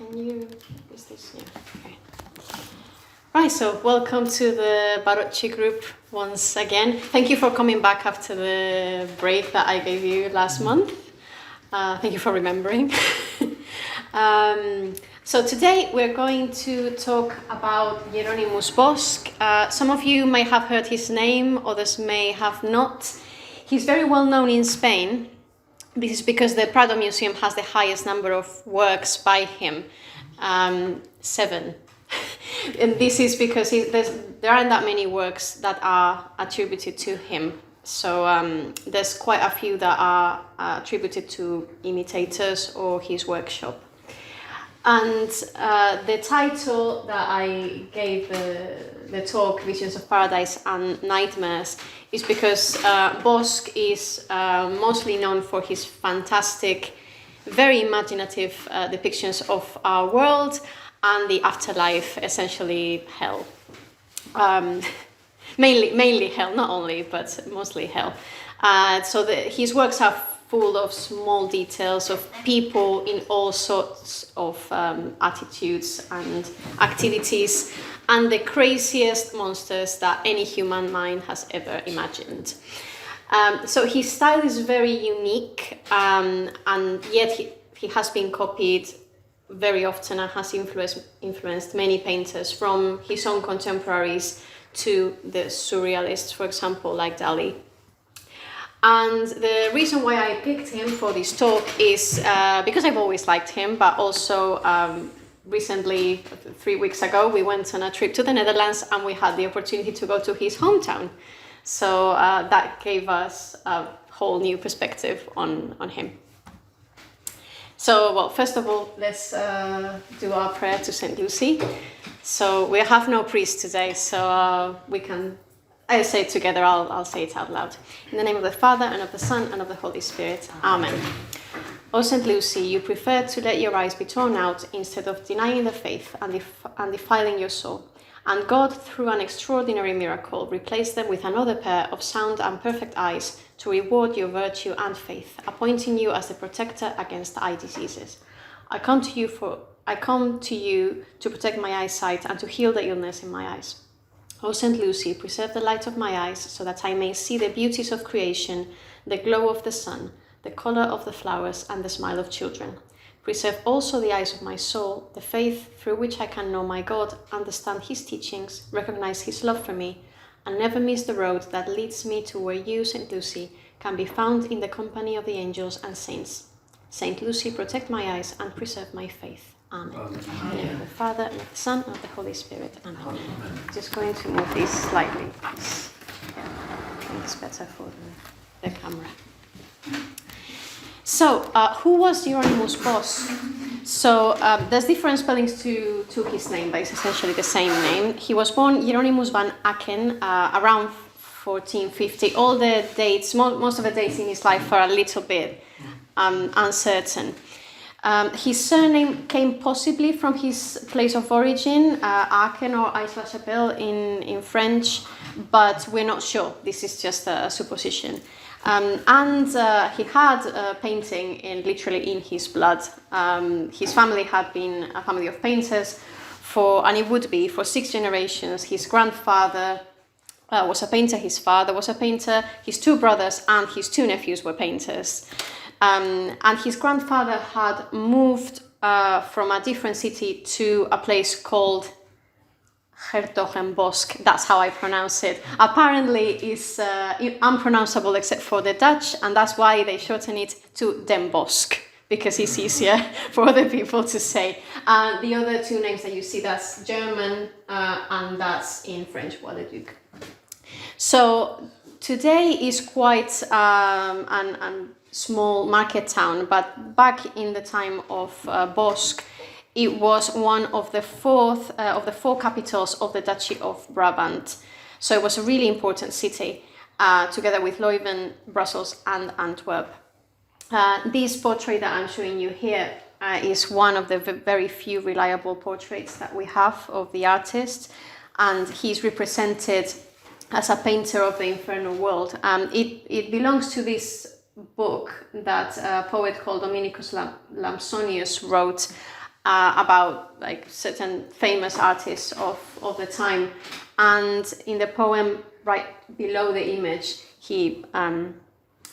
Can you, is this, yeah, okay. Right, so welcome to the Barocci group once again. Thank you for coming back after the break that I gave you last month. Thank you for remembering. So today we're going to talk about Hieronymus Bosch. Some of you may have heard his name, others may have not. He's very well known in Spain. This is because the Prado Museum has the highest number of works by him, 7. And this is because there aren't that many works that are attributed to him. So there's quite a few that are attributed to imitators or his workshop. And the title that I gave the talk, Visions of Paradise and Nightmares, is because Bosch is mostly known for his fantastic, very imaginative depictions of our world and the afterlife, essentially hell. Mainly hell, not only, but mostly hell. So his works are full of small details of people in all sorts of attitudes and activities, and the craziest monsters that any human mind has ever imagined. So his style is very unique, and yet he has been copied very often and has influenced many painters, from his own contemporaries to the surrealists, for example, like Dali. And the reason why I picked him for this talk is because I've always liked him, but also recently, 3 weeks ago, we went on a trip to the Netherlands and we had the opportunity to go to his hometown. So that gave us a whole new perspective on him. So, well, first of all, let's do our prayer to St. Lucy. So we have no priest today, so we can, I'll say it together, I'll say it out loud. In the name of the Father, and of the Son, and of the Holy Spirit. Amen. O St. Lucy, you preferred to let your eyes be torn out instead of denying the faith and defiling your soul. And God, through an extraordinary miracle, replaced them with another pair of sound and perfect eyes to reward your virtue and faith, appointing you as the protector against eye diseases. I come to you to protect my eyesight and to heal the illness in my eyes. O St. Lucy, preserve the light of my eyes so that I may see the beauties of creation, the glow of the sun, the colour of the flowers, and the smile of children. Preserve also the eyes of my soul, the faith through which I can know my God, understand his teachings, recognize his love for me, and never miss the road that leads me to where you, St. Lucy, can be found in the company of the angels and saints. St. Lucy, protect my eyes and preserve my faith. Amen. In the name of the Father, and of the Son, and of the Holy Spirit. Amen. Just going to move this slightly. Yeah, I think it's better for the camera. So, who was Hieronymus Bosch? So, there's different spellings to his name, but it's essentially the same name. He was born Hieronymus van Aken around 1450. All the dates, most of the dates in his life are a little bit uncertain. His surname came possibly from his place of origin, Aachen or Aix-la-Chapelle in French, but we're not sure. This is just a supposition. And he had painting literally in his blood. His family had been a family of painters and it would be for 6 generations. His grandfather was a painter, his father was a painter, his 2 brothers and his 2 nephews were painters. And his grandfather had moved from a different city to a place called s-hertogenbosch. That's how I pronounce it. Apparently it's unpronounceable except for the Dutch, and that's why they shorten it to Den Bosch, because it's easier for other people to say. The other 2 names that you see, that's German and that's in French, Bois-le-Duc. So today is quite an small market town, but back in the time of Bosch, it was one of the 4 capitals of the Duchy of Brabant. So it was a really important city, together with Leuven, Brussels, and Antwerp. This portrait that I'm showing you here is one of the very few reliable portraits that we have of the artist, and he's represented as a painter of the infernal world. It belongs to this book that a poet called Dominicus Lampsonius wrote about like certain famous artists of the time. And in the poem right below the image, he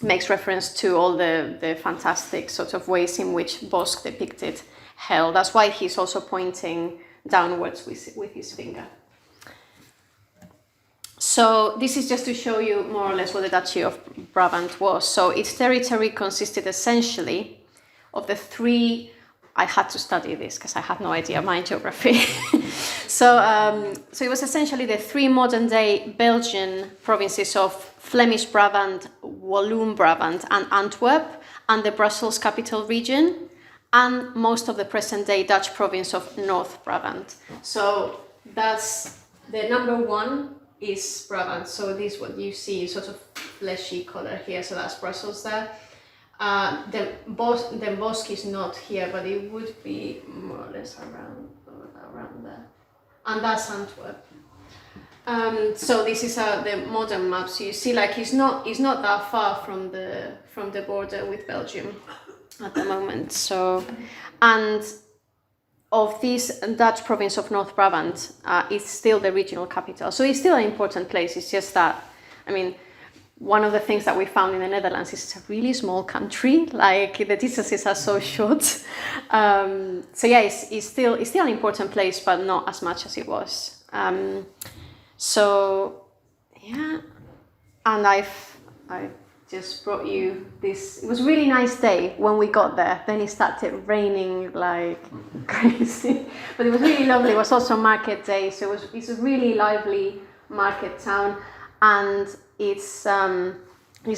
makes reference to all the fantastic sort of ways in which Bosch depicted hell. That's why he's also pointing downwards with his finger. So this is just to show you more or less what the Duchy of Brabant was. So its territory consisted essentially of the three, I had to study this because I had no idea my geography. So it was essentially the three modern day Belgian provinces of Flemish Brabant, Walloon Brabant and Antwerp, and the Brussels capital region, and most of the present day Dutch province of North Brabant. So that's the number one is Brabant. So this is what you see, sort of fleshy color here. So that's Brussels there. The Bosch is not here, but it would be more or less around there. And that's Antwerp. So this is the modern map. So you see, like it's not that far from the border with Belgium at the moment. So, and of this Dutch province of North Brabant, it's still the regional capital. So it's still an important place. It's just that, I mean, one of the things that we found in the Netherlands is it's a really small country. Like the distances are so short. So yeah, it's still an important place, but not as much as it was. So yeah, and I just brought you this. It was a really nice day when we got there. Then it started raining like crazy, but it was really lovely. It was also market day, so it's a really lively market town, and it's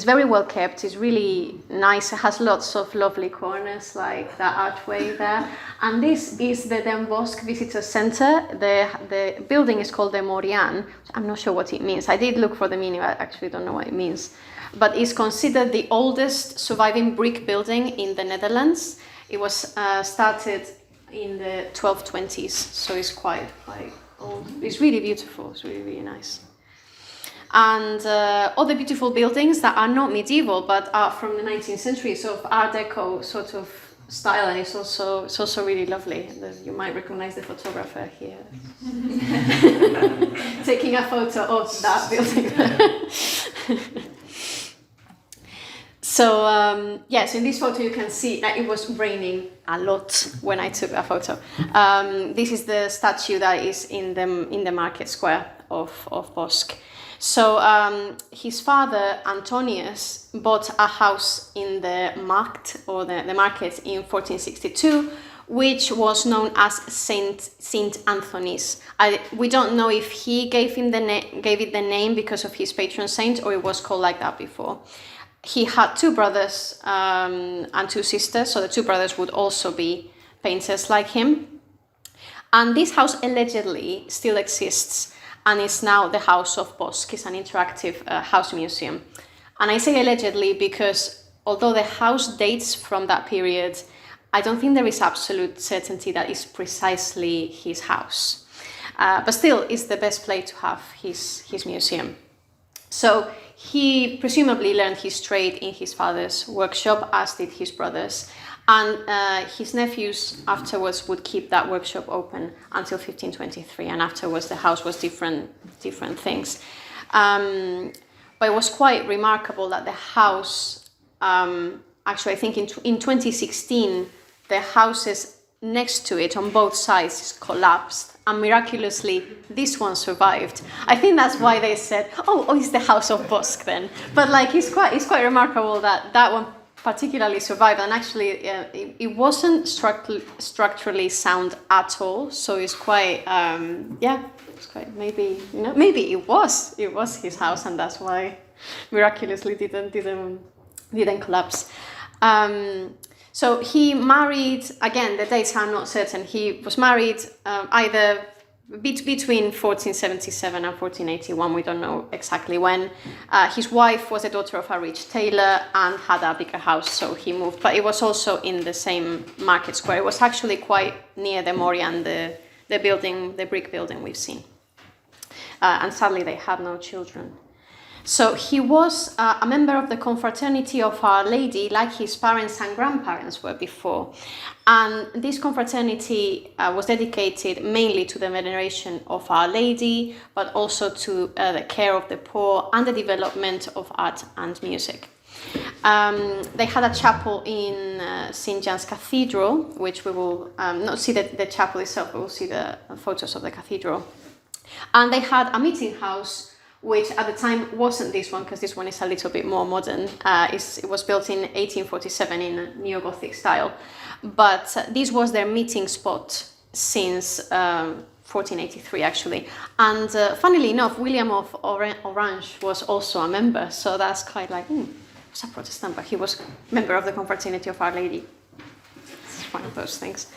very well kept. It's really nice. It has lots of lovely corners like that archway there. And this is the Den Bosch Visitor Center. The building is called the Moriaan. I'm not sure what it means. I did look for the meaning. I actually don't know what it means. But it's considered the oldest surviving brick building in the Netherlands. It was started in the 1220s, so it's quite old. It's really beautiful. It's really, really nice. And other beautiful buildings that are not medieval but are from the 19th century, so of Art Deco sort of style, and it's also really lovely. You might recognize the photographer here taking a photo of that building. So yes, in this photo you can see that it was raining a lot when I took that photo. This is the statue that is in the market square of Bosch. So his father, Antonius, bought a house in the Markt, or the market, in 1462, which was known as Saint Anthony's. We don't know if he gave it the name because of his patron saint, or it was called like that before. He had two brothers and two sisters, so the two brothers would also be painters like him. And this house allegedly still exists, and it's now the House of Bosch. It's an interactive house museum. And I say allegedly because although the house dates from that period, I don't think there is absolute certainty that it's precisely his house. But still, it's the best place to have his museum. So he presumably learned his trade in his father's workshop, as did his brothers. And his nephews afterwards would keep that workshop open until 1523, and afterwards the house was different things. But it was quite remarkable that the house, actually I think in 2016, the houses next to it on both sides collapsed, and miraculously this one survived. I think that's why they said, oh, it's the House of Bosch then. But like it's quite remarkable that one particularly survived, and actually it wasn't structurally sound at all, so it's quite it's quite maybe it was his house, and that's why miraculously didn't collapse. So he married, again the dates are not certain, he was married either between 1477 and 1481, we don't know exactly when. His wife was a daughter of a rich tailor and had a bigger house, so he moved. But it was also in the same market square. It was actually quite near the Moriaan, the brick building we've seen. And sadly, they had no children. So he was a member of the confraternity of Our Lady, like his parents and grandparents were before. And this confraternity was dedicated mainly to the veneration of Our Lady, but also to the care of the poor and the development of art and music. They had a chapel in St. John's Cathedral, which we will not see the chapel itself, we will see the photos of the cathedral. And they had a meeting house, which at the time wasn't this one, because this one is a little bit more modern. It was built in 1847 in Neo-Gothic style. But this was their meeting spot since 1483, actually. And funnily enough, William of Orange was also a member. So that's quite like, he was a Protestant, but he was a member of the confraternity of Our Lady. It's one of those things.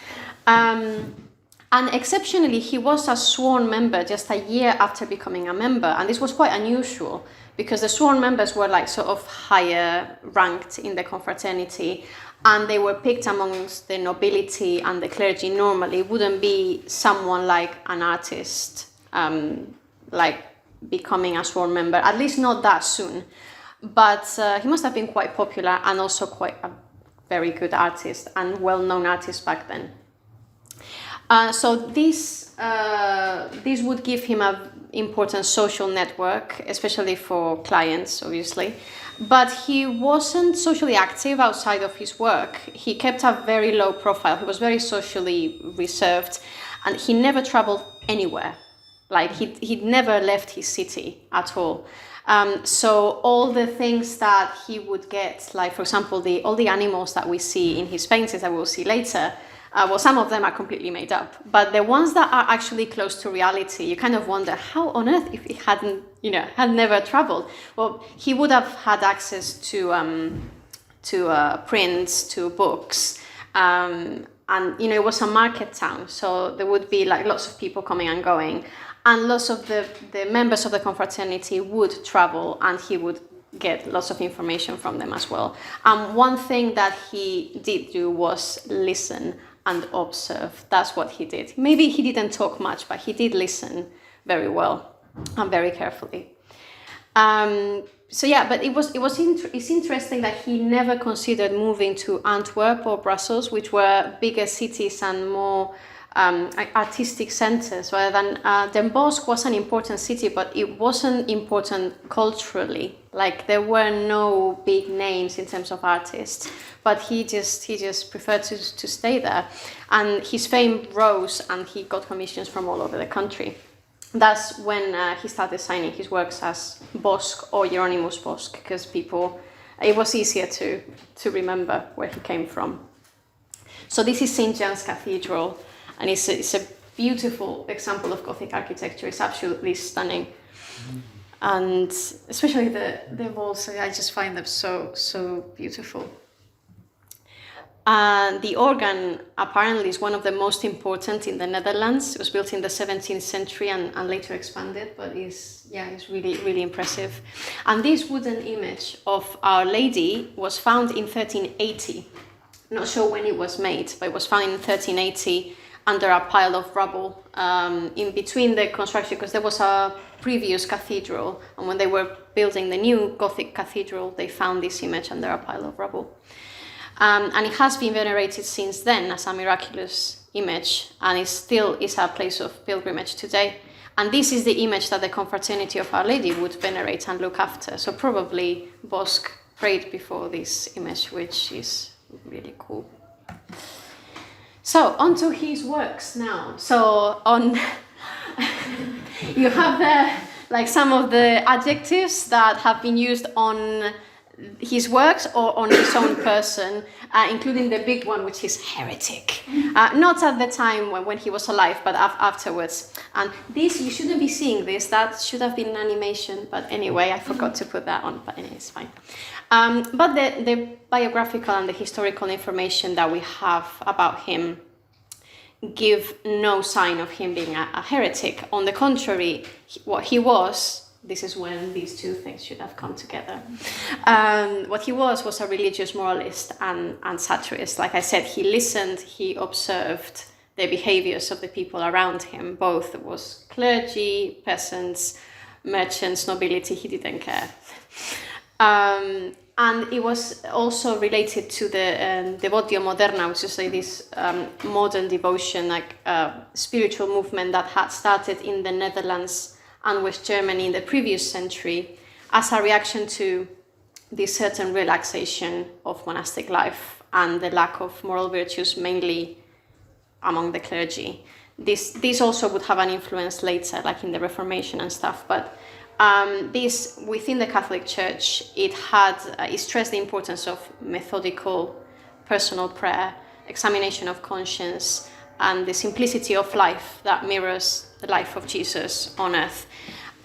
And exceptionally, he was a sworn member just a year after becoming a member. And this was quite unusual because the sworn members were like sort of higher ranked in the confraternity, and they were picked amongst the nobility and the clergy normally. It wouldn't be someone like an artist, like becoming a sworn member, at least not that soon. But he must have been quite popular and also quite a very good artist and well-known artist back then. So this would give him an important social network, especially for clients, obviously. But he wasn't socially active outside of his work. He kept a very low profile. He was very socially reserved, and he never traveled anywhere. Like he'd never left his city at all. So all the things that he would get, like for example, all the animals that we see in his paintings that we'll see later, well, some of them are completely made up, but the ones that are actually close to reality, you kind of wonder how on earth, if he had never traveled. Well, he would have had access to prints, to books, and it was a market town, so there would be like lots of people coming and going, and lots of the members of the confraternity would travel, and he would get lots of information from them as well. One thing that he did do was listen and observe. That's what he did. Maybe he didn't talk much, but he did listen very well and very carefully. So yeah, but it's interesting that he never considered moving to Antwerp or Brussels, which were bigger cities and more artistic centers, rather than Den Bosch was an important city, but it wasn't important culturally. Like there were no big names in terms of artists, but he just preferred to stay there, and his fame rose, and he got commissions from all over the country. That's when he started signing his works as Bosch or Hieronymus Bosch, because it was easier to remember where he came from. So this is St. John's Cathedral, and it's a beautiful example of Gothic architecture. It's absolutely stunning. And especially the walls, I just find them so beautiful. The organ apparently is one of the most important in the Netherlands. It was built in the 17th century and later expanded, but it's really, really impressive. And this wooden image of Our Lady was found in 1380. I'm not sure when it was made, but it was found in 1380 under a pile of rubble in between the construction, because there was a previous cathedral, and when they were building the new Gothic cathedral, they found this image under a pile of rubble. And it has been venerated since then as a miraculous image, and it still is a place of pilgrimage today. And this is the image that the confraternity of Our Lady would venerate and look after. So probably Bosch prayed before this image, which is really cool. So onto his works now. So you have some of the adjectives that have been used on his works or on his own person, including the big one, which is heretic. Not at the time when he was alive, but afterwards. And this, you shouldn't be seeing this. That should have been an animation, but anyway, I forgot to put that on, but anyway, it's fine. But the biographical and the historical information that we have about him give no sign of him being a heretic. On the contrary, what he was, this is when these two things should have come together. What he was a religious moralist and satirist. Like I said, he listened, he observed the behaviors of the people around him. Both was clergy, peasants, merchants, nobility, he didn't care. And it was also related to the Devotio Moderna, which is like this modern devotion, like spiritual movement that had started in the Netherlands and West Germany in the previous century as a reaction to this certain relaxation of monastic life and the lack of moral virtues, mainly among the clergy. This also would have an influence later, like in the Reformation and stuff, but this, within the Catholic Church, it stressed the importance of methodical personal prayer, examination of conscience, and the simplicity of life that mirrors the life of Jesus on earth.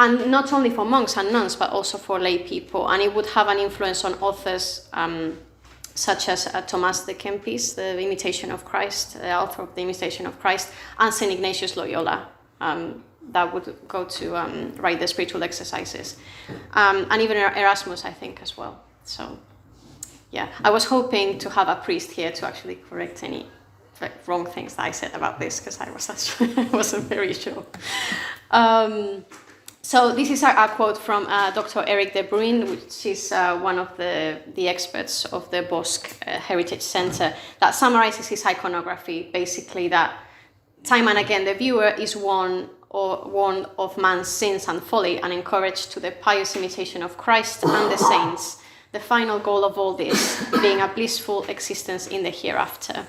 And not only for monks and nuns, but also for lay people. And it would have an influence on authors such as Thomas de Kempis, the Imitation of Christ, the author of the Imitation of Christ, and St. Ignatius Loyola, that would go to write the spiritual exercises. And even Erasmus, I think, as well. So, yeah, I was hoping to have a priest here to actually correct any wrong things that I said about this, because I wasn't very sure. So this is a quote from Dr. Eric de Bruin, which is one of the experts of the Bosch Heritage Center, that summarizes his iconography, basically that time and again the viewer is warned of man's sins and folly and encouraged to the pious imitation of Christ and the saints, the final goal of all this being a blissful existence in the hereafter.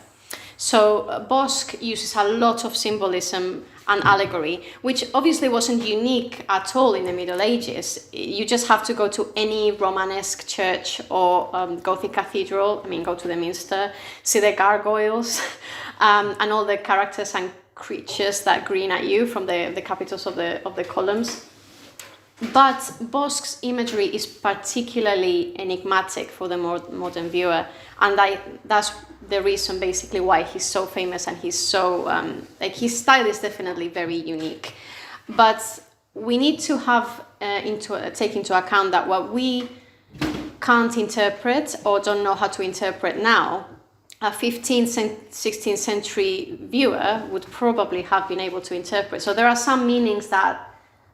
So Bosch uses a lot of symbolism and allegory, which obviously wasn't unique at all in the Middle Ages. You just have to go to any Romanesque church or Gothic cathedral, go to the Minster, see the gargoyles and all the characters and creatures that grin at you from the capitals of the columns. But Bosch's imagery is particularly enigmatic for the modern viewer, and that's the reason basically why he's so famous, and he's so his style is definitely very unique. But we need to have take into account that what we can't interpret or don't know how to interpret now, a 15th, 16th century viewer would probably have been able to interpret. So there are some meanings that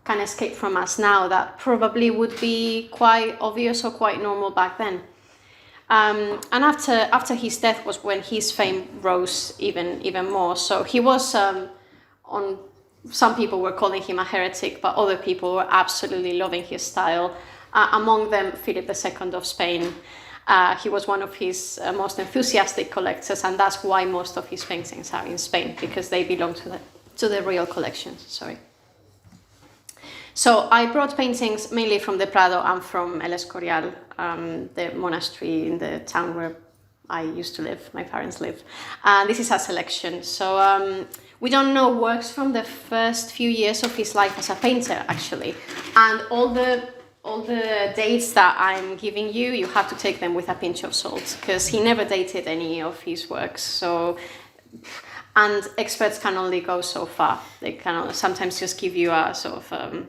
can escape from us now that probably would be quite obvious or quite normal back then. And after his death was when his fame rose even more. So he was some people were calling him a heretic, but other people were absolutely loving his style. Among them, Philip II of Spain. He was one of his most enthusiastic collectors, and that's why most of his paintings are in Spain, because they belong to the royal collection. Sorry. So I brought paintings mainly from the Prado and from El Escorial, the monastery in the town where I used to live, my parents live. And this is a selection. So we don't know works from the first few years of his life as a painter, actually. And all the dates that I'm giving you have to take them with a pinch of salt, because he never dated any of his works. So, and experts can only go so far. They can sometimes just give you a sort of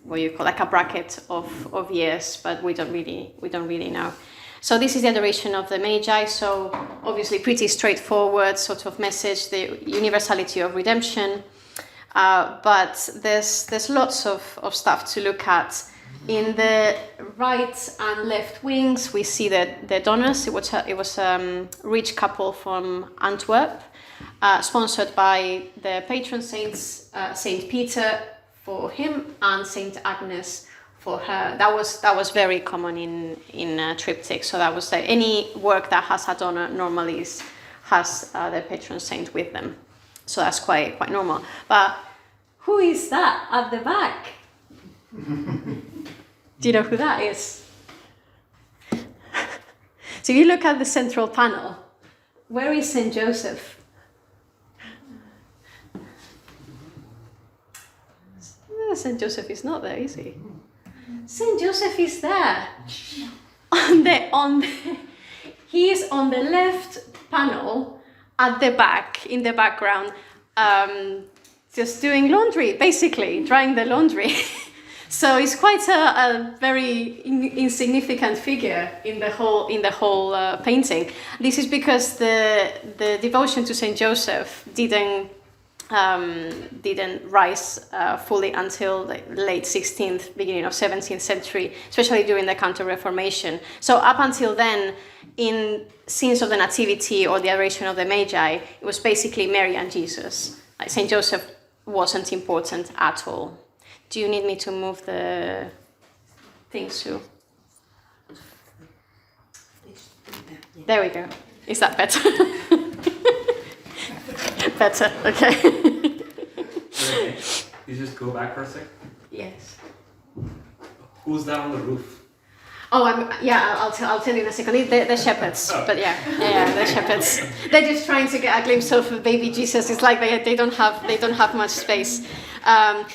what you call like a bracket of years, but we don't really know. So this is the adoration of the Magi. So obviously pretty straightforward sort of message, the universality of redemption. But there's lots of stuff to look at. In the right and left wings, we see the donors. It was a rich couple from Antwerp, sponsored by the patron saints, Saint Peter for him and Saint Agnes for her. That was very common in triptychs. So that was any work that has a donor normally has the patron saint with them. So that's quite normal. But who is that at the back? Do you know who that is? So you look at the central panel. Where is Saint Joseph? Saint Joseph is not there, is he? Saint Joseph is there. He is on the left panel at the back, in the background, just doing laundry, basically, drying the laundry. So it's quite a very insignificant figure in the whole painting. This is because the devotion to Saint Joseph didn't didn't rise fully until the late 16th, beginning of 17th century, especially during the Counter-Reformation. So up until then, in scenes of the Nativity or the Adoration of the Magi, it was basically Mary and Jesus. Like Saint Joseph wasn't important at all. Do you need me to move the thing, Sue? There we go. Is that better? Better, okay. Okay. You just go back for a sec. Yes. Who's that on the roof? Oh, I'll tell you in a second. The shepherds, Oh. but yeah, the shepherds. They're just trying to get a glimpse of baby Jesus. It's like they don't have much space.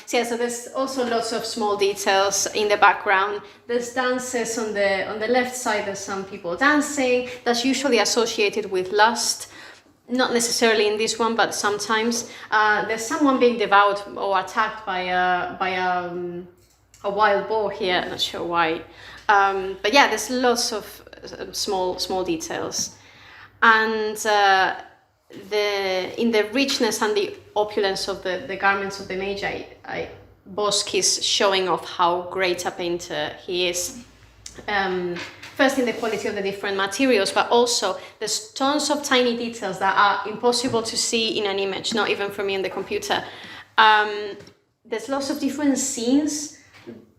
So there's also lots of small details in the background. There's dances on the left side. There's some people dancing. That's usually associated with lust. Not necessarily in this one, but sometimes there's someone being devoured or attacked by a wild boar here. I'm not sure why. But yeah, there's lots of small details, and in the richness and the opulence of the garments of the Magi, Bosch is showing off how great a painter he is. First in the quality of the different materials, but also there's tons of tiny details that are impossible to see in an image, not even for me on the computer. There's lots of different scenes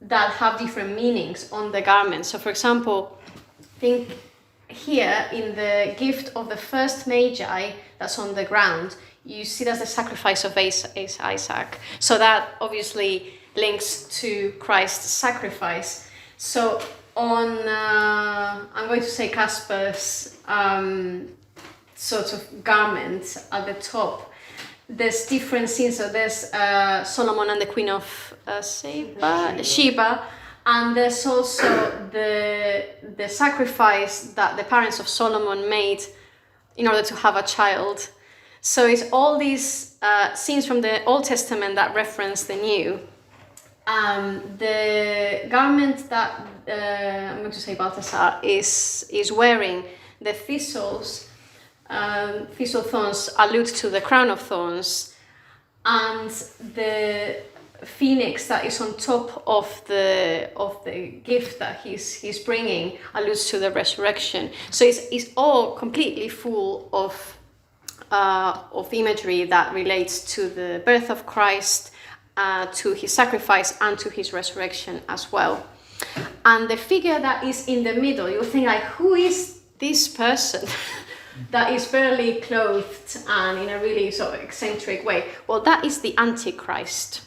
that have different meanings on the garments. So for example, think here in the gift of the first Magi that's on the ground, you see that's the sacrifice of Isaac. So that obviously links to Christ's sacrifice. So on, I'm going to say Casper's sort of garment at the top, there's different scenes. So there's Solomon and the Queen of Sheba, and there's also the sacrifice that the parents of Solomon made in order to have a child. So it's all these scenes from the Old Testament that reference the New. The garment that I'm going to say Balthasar is wearing, the thistles, thistle thorns allude to the crown of thorns, and the phoenix that is on top of the gift that he's bringing alludes to the resurrection. So it's all completely full of imagery that relates to the birth of Christ, to his sacrifice, and to his resurrection as well. And the figure that is in the middle, you think like, who is this person that is barely clothed and in a really sort of eccentric way? Well, that is the Antichrist,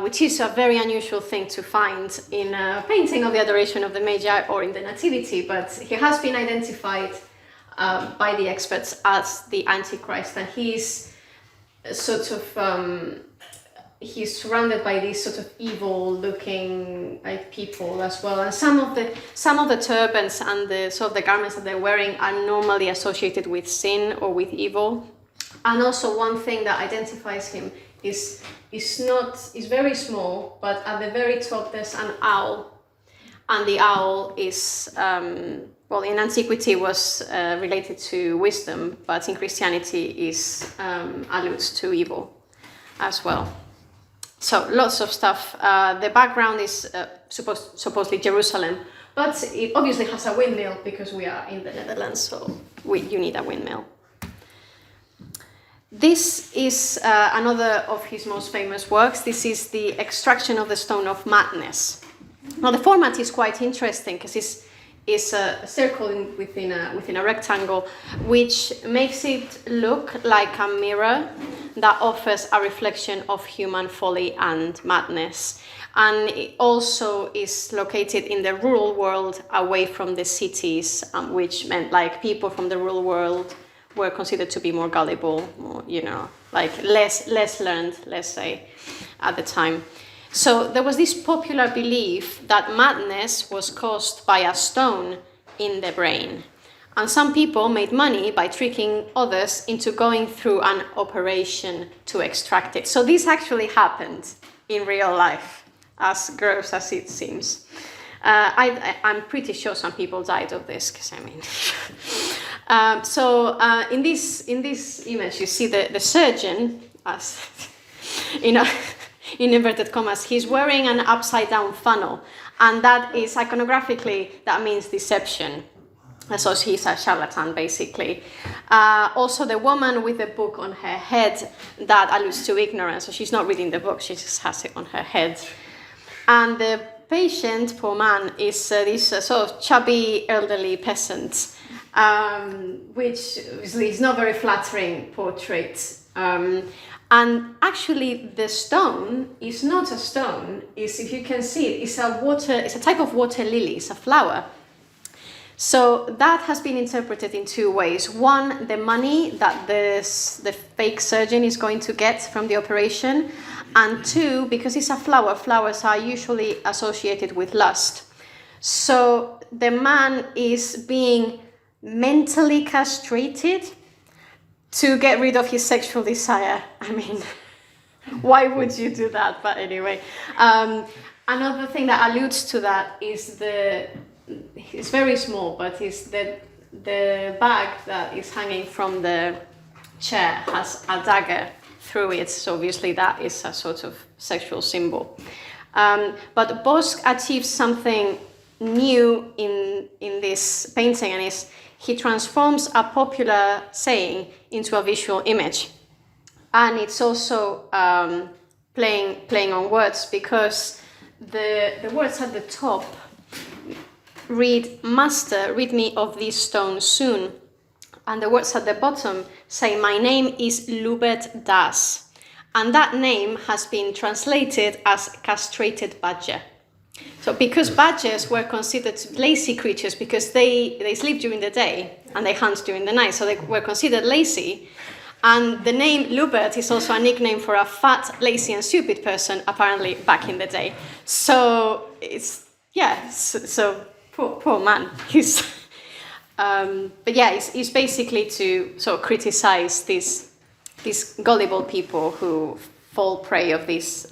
which is a very unusual thing to find in a painting of the Adoration of the Magi or in the Nativity, but he has been identified by the experts as the Antichrist, and he's sort of he's surrounded by these sort of evil-looking like people as well, and some of the turbans and the sort of the garments that they're wearing are normally associated with sin or with evil. And also one thing that identifies him is very small, but at the very top there's an owl, and the owl is well, in antiquity was related to wisdom, but in Christianity alludes to evil as well. So lots of stuff. The background is supposedly Jerusalem, but it obviously has a windmill because we are in the Netherlands, so you need a windmill. This is another of his most famous works. This is the extraction of the stone of madness. Now the format is quite interesting because it's a circle within a rectangle, which makes it look like a mirror that offers a reflection of human folly and madness. And it also is located in the rural world, away from the cities, which meant like people from the rural world were considered to be more gullible, more, like less learned, let's say, at the time. So there was this popular belief that madness was caused by a stone in the brain. And some people made money by tricking others into going through an operation to extract it. So this actually happened in real life, as gross as it seems. I'm pretty sure some people died of this, because In this image, you see the surgeon, as in inverted commas, he's wearing an upside down funnel, and that is iconographically, that means deception. So he's a charlatan, basically. Also, the woman with the book on her head, that alludes to ignorance. So she's not reading the book, she just has it on her head. And the patient, poor man, is this sort of chubby elderly peasant, which obviously is not very flattering portrait. And actually, the stone is not a stone. If you can see it, it's a type of water lily. It's a flower. So that has been interpreted in two ways. One, the money that the fake surgeon is going to get from the operation. And two, because it's a flower, flowers are usually associated with lust. So the man is being mentally castrated to get rid of his sexual desire. I mean, why would you do that? But anyway, another thing that alludes to that is it's very small, but it's the bag that is hanging from the chair has a dagger through it, so obviously that is a sort of sexual symbol. But Bosch achieves something new in this painting, and he transforms a popular saying into a visual image. And it's also playing on words, because the words at the top read, "Master, rid me of this stone soon." And the words at the bottom say, "My name is Lubert Das." And that name has been translated as castrated badger. So because badgers were considered lazy creatures, because they sleep during the day and they hunt during the night, so they were considered lazy. And the name Lubert is also a nickname for a fat, lazy and stupid person, apparently back in the day. So so poor man. It's basically to sort of criticize these gullible people who fall prey of these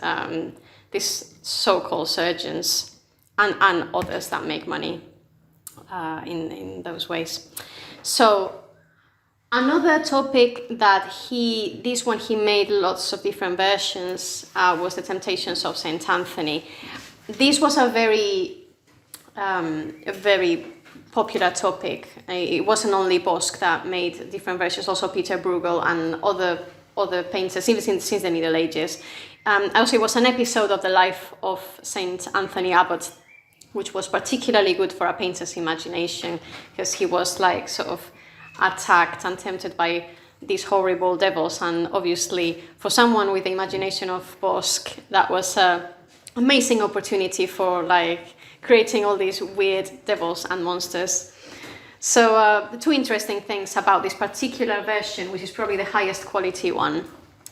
so-called surgeons and others that make money in those ways. So another topic that he made lots of different versions was the Temptations of Saint Anthony. This was a very popular topic. It wasn't only Bosch that made different versions, also Peter Bruegel and other painters, even since the Middle Ages. Also, it was an episode of the life of Saint Anthony Abbot, which was particularly good for a painter's imagination, because he was like sort of attacked and tempted by these horrible devils. And obviously, for someone with the imagination of Bosch, that was an amazing opportunity for like creating all these weird devils and monsters. So the two interesting things about this particular version, which is probably the highest quality one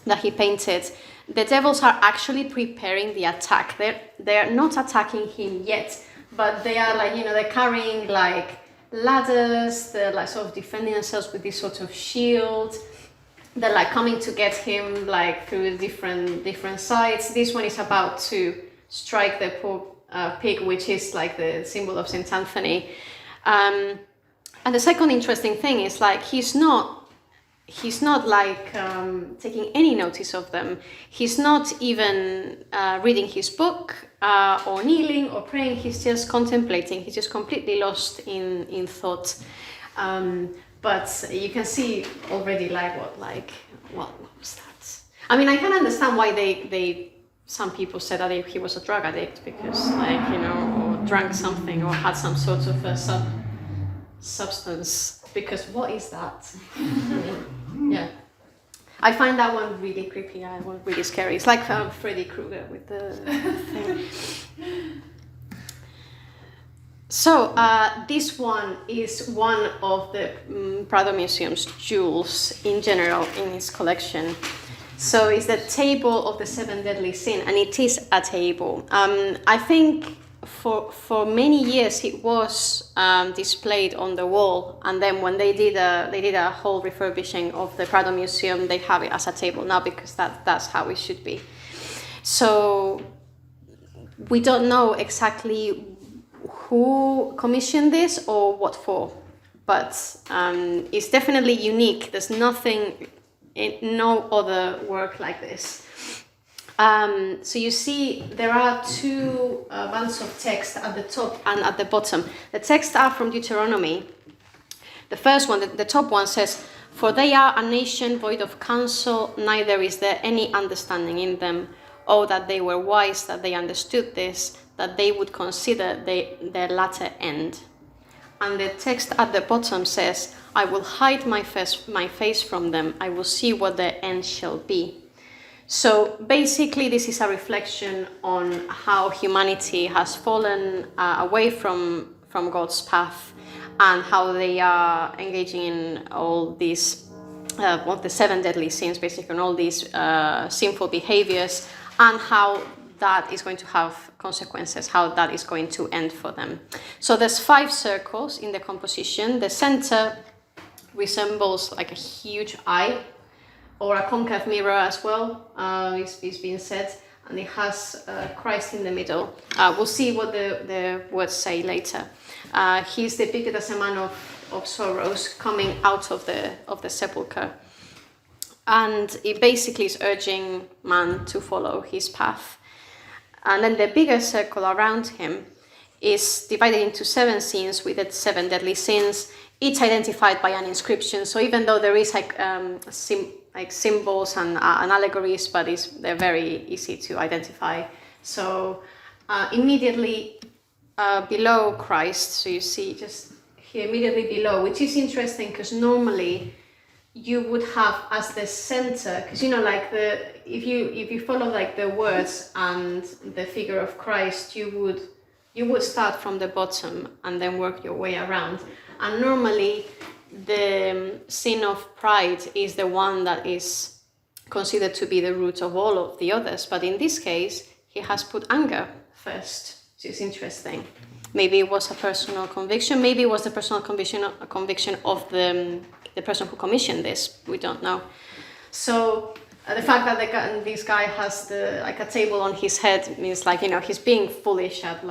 that he painted, the devils are actually preparing the attack. They're not attacking him yet, but they are like, they're carrying like ladders, they're like sort of defending themselves with this sort of shield. They're like coming to get him like through different sides. This one is about to strike the poor pig, which is like the symbol of Saint Anthony. And the second interesting thing is like he's not like taking any notice of them. He's not even reading his book or kneeling or praying. He's just contemplating. He's just completely lost in thought. But you can see already what was that? I mean, I can understand why some people said that he was a drug addict, because or drank something or had some sort of substance, because what is that? Yeah, I find that one really creepy. Really scary. It's like Freddy Krueger with the thing. So this one is one of the Prado Museum's jewels in general in his collection. So it's the table of the 7 deadly sins, and it is a table. I think for many years it was displayed on the wall, and then when they did a whole refurbishing of the Prado Museum, they have it as a table now, because that's how it should be. So we don't know exactly who commissioned this or what for, but it's definitely unique. There's no other work like this. So you see there are two bands of text at the top and at the bottom. The texts are from Deuteronomy. The first one, the top one says, "For they are a nation void of counsel, neither is there any understanding in them. Oh, that they were wise, that they understood this, that they would consider their latter end." And the text at the bottom says, "I will hide my face from them. I will see what their end shall be." So basically, this is a reflection on how humanity has fallen away from God's path, and how they are engaging in all these, the 7 deadly sins, basically, and all these sinful behaviors, and how that is going to have consequences, how that is going to end for them. So there's 5 circles in the composition. The center resembles like a huge eye, or a concave mirror as well, it's been said, and it has Christ in the middle. We'll see what the words say later. He's depicted as a man of sorrows coming out of the sepulchre. And it basically is urging man to follow his path. And then the bigger circle around him is divided into 7 scenes with the 7 deadly sins, each identified by an inscription. So even though there is like symbols and allegories, but they're very easy to identify. So immediately below Christ, so you see just here immediately below, which is interesting because normally you would have as the center, because like if you follow like the words and the figure of Christ, you would start from the bottom and then work your way around. And normally the sin of pride is the one that is considered to be the root of all of the others, but in this case he has put anger first, which is interesting. Maybe it was a personal conviction, maybe it was the personal conviction of the person who commissioned this, we don't know. So the fact that this guy has a table on his head means he's being foolish at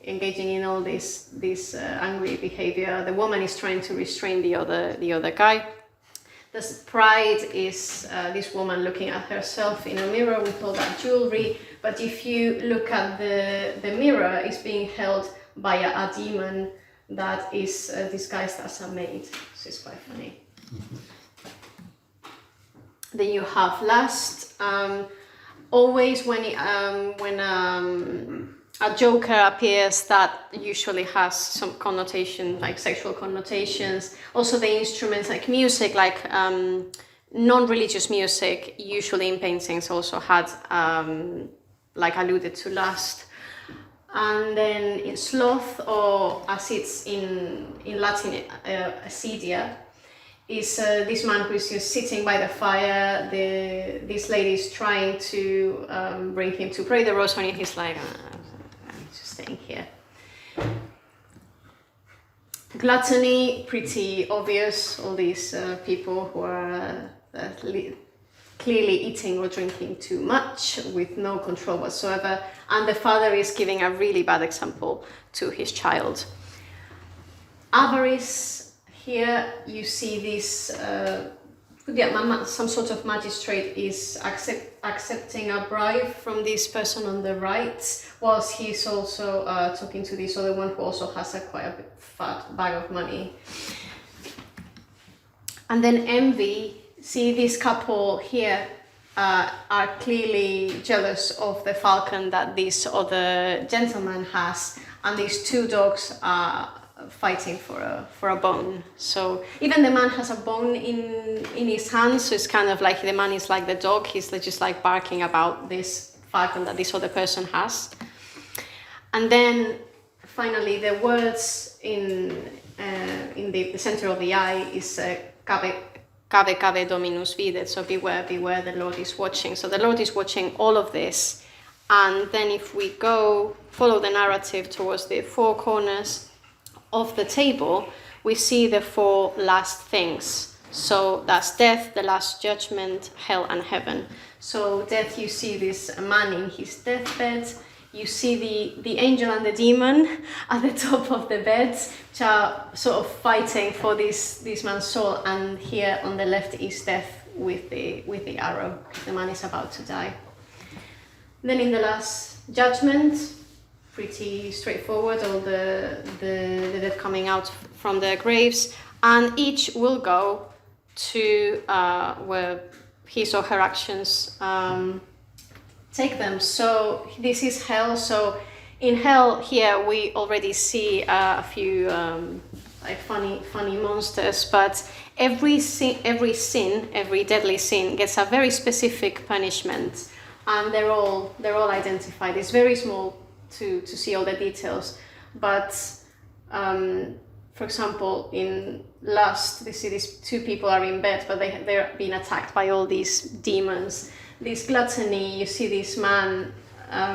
engaging in all this angry behavior. The woman is trying to restrain the other guy. This pride is this woman looking at herself in a mirror with all that jewelry. But if you look at the mirror, it's being held by a demon that is disguised as a maid. So it's quite funny. Then you have lust. Always when a joker appears, that usually has some connotation, like sexual connotations. Also the instruments, like music, like non-religious music, usually in paintings also had alluded to lust. And then in sloth, or as it's in Latin, acedia, is this man who is just sitting by the fire. This lady is trying to bring him to pray the rosary, and he's like, I'm just staying here. Gluttony, pretty obvious. All these people who are clearly eating or drinking too much with no control whatsoever. And the father is giving a really bad example to his child. Avarice. Here you see this, some sort of magistrate is accepting a bribe from this person on the right, whilst he's also talking to this other one who also has quite a fat bag of money. And then envy. See, this couple here are clearly jealous of the falcon that this other gentleman has, and these 2 dogs are fighting for a bone. So even the man has a bone in his hand, so it's kind of like the man is like the dog, he's just like barking about this falcon that this other person has. And then finally the words in the center of the eye is cave dominus videt, so beware, the Lord is watching. So the Lord is watching all of this. And then if we follow the narrative towards the 4 corners of the table, we see the 4 last things. So that's death, the last judgment, hell and heaven. So death, you see this man in his deathbed. you see the angel and the demon at the top of the bed, which are sort of fighting for this man's soul. And here on the left is death with the arrow. The man is about to die. Then in the last judgment, pretty straightforward, all the dead coming out from their graves, and each will go to where his or her actions take them. So this is hell. So in hell here we already see a few like funny monsters, but every deadly sin gets a very specific punishment, and they're all identified. It's very small to see all the details, but for example, in Lust, they see these two people are in bed, but they're being attacked by all these demons. This Gluttony, you see this man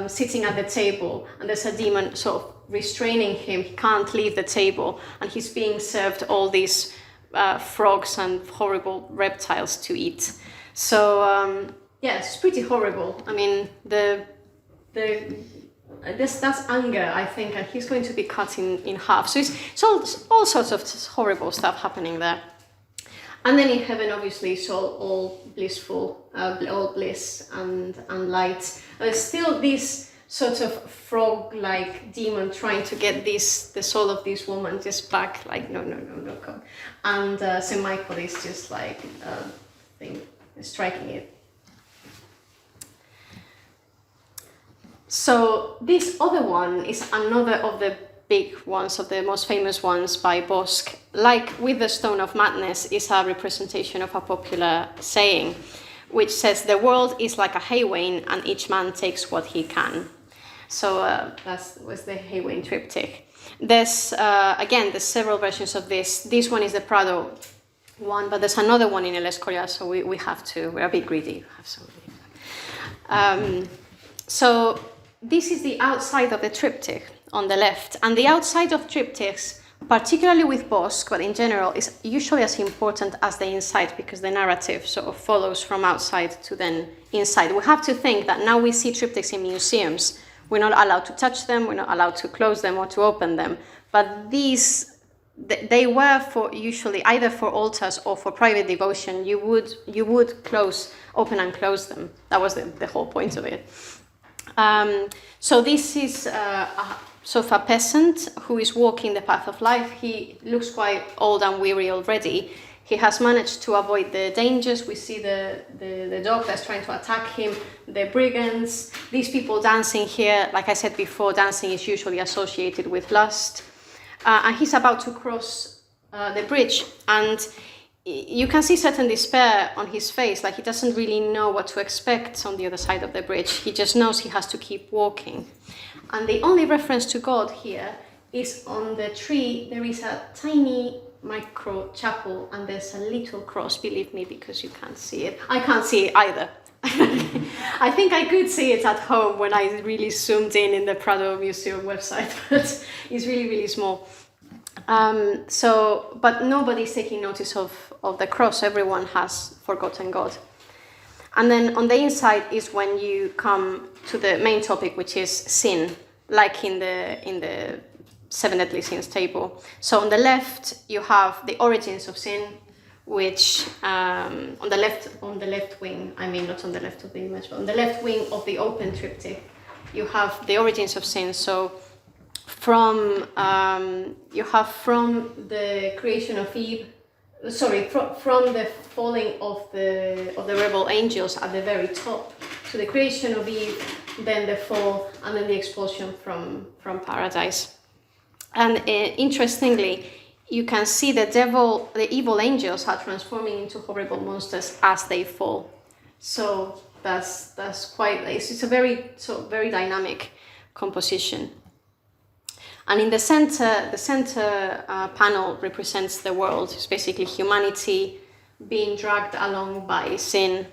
sitting at the table, and there's a demon sort of restraining him. He can't leave the table, and he's being served all these frogs and horrible reptiles to eat. So yeah, it's pretty horrible. I mean, that's anger, I think, and he's going to be cut in half. So it's all sorts of horrible stuff happening there. And then in heaven, obviously, it's all blissful, all bliss and light. There's still this sort of frog-like demon trying to get the soul of this woman just back, like, no, come. And St. Michael is just like striking it. So this other one is another of the big ones, of the most famous ones by Bosch. Like with the Stone of Madness, is a representation of a popular saying, which says, "The world is like a hay wain, and each man takes what he can." So that was the hay wain triptych. There's there's several versions of this. This one is the Prado one, but there's another one in El Escorial, so we're a bit greedy. So this is the outside of the triptych on the left, and the outside of triptychs, particularly with Bosch, but in general, is usually as important as the inside, because the narrative sort of follows from outside to then inside. We have to think that now we see triptychs in museums. We're not allowed to touch them, we're not allowed to close them or to open them, but they were for usually either for altars or for private devotion. You would open and close them. That was the whole point of it. So this is sort of a peasant who is walking the path of life. He looks quite old and weary already. He has managed to avoid the dangers. We see the dog that's trying to attack him, the brigands, these people dancing here. Like I said before, dancing is usually associated with lust. And he's about to cross the bridge, and you can see certain despair on his face, like he doesn't really know what to expect on the other side of the bridge. He just knows he has to keep walking. And the only reference to God here is on the tree. There is a tiny micro chapel, and there's a little cross, believe me, because you can't see it. I can't see it either. I think I could see it at home when I really zoomed in the Prado Museum website, but it's really, really small. But nobody's taking notice of the cross. Everyone has forgotten God. And then on the inside is when you come to the main topic, which is sin, like in the Seven Deadly Sins table. So on the left you have the origins of sin, which on the left wing, I mean not on the left of the image, but on the left wing of the open triptych, you have the origins of sin. So from the creation of Eve, from the falling of the rebel angels at the very top, to the creation of Eve, then the fall, and then the expulsion from paradise. And interestingly, you can see the evil angels are transforming into horrible monsters as they fall. So that's quite. It's a very dynamic composition. And in the center panel represents the world. It's basically humanity being dragged along by sin.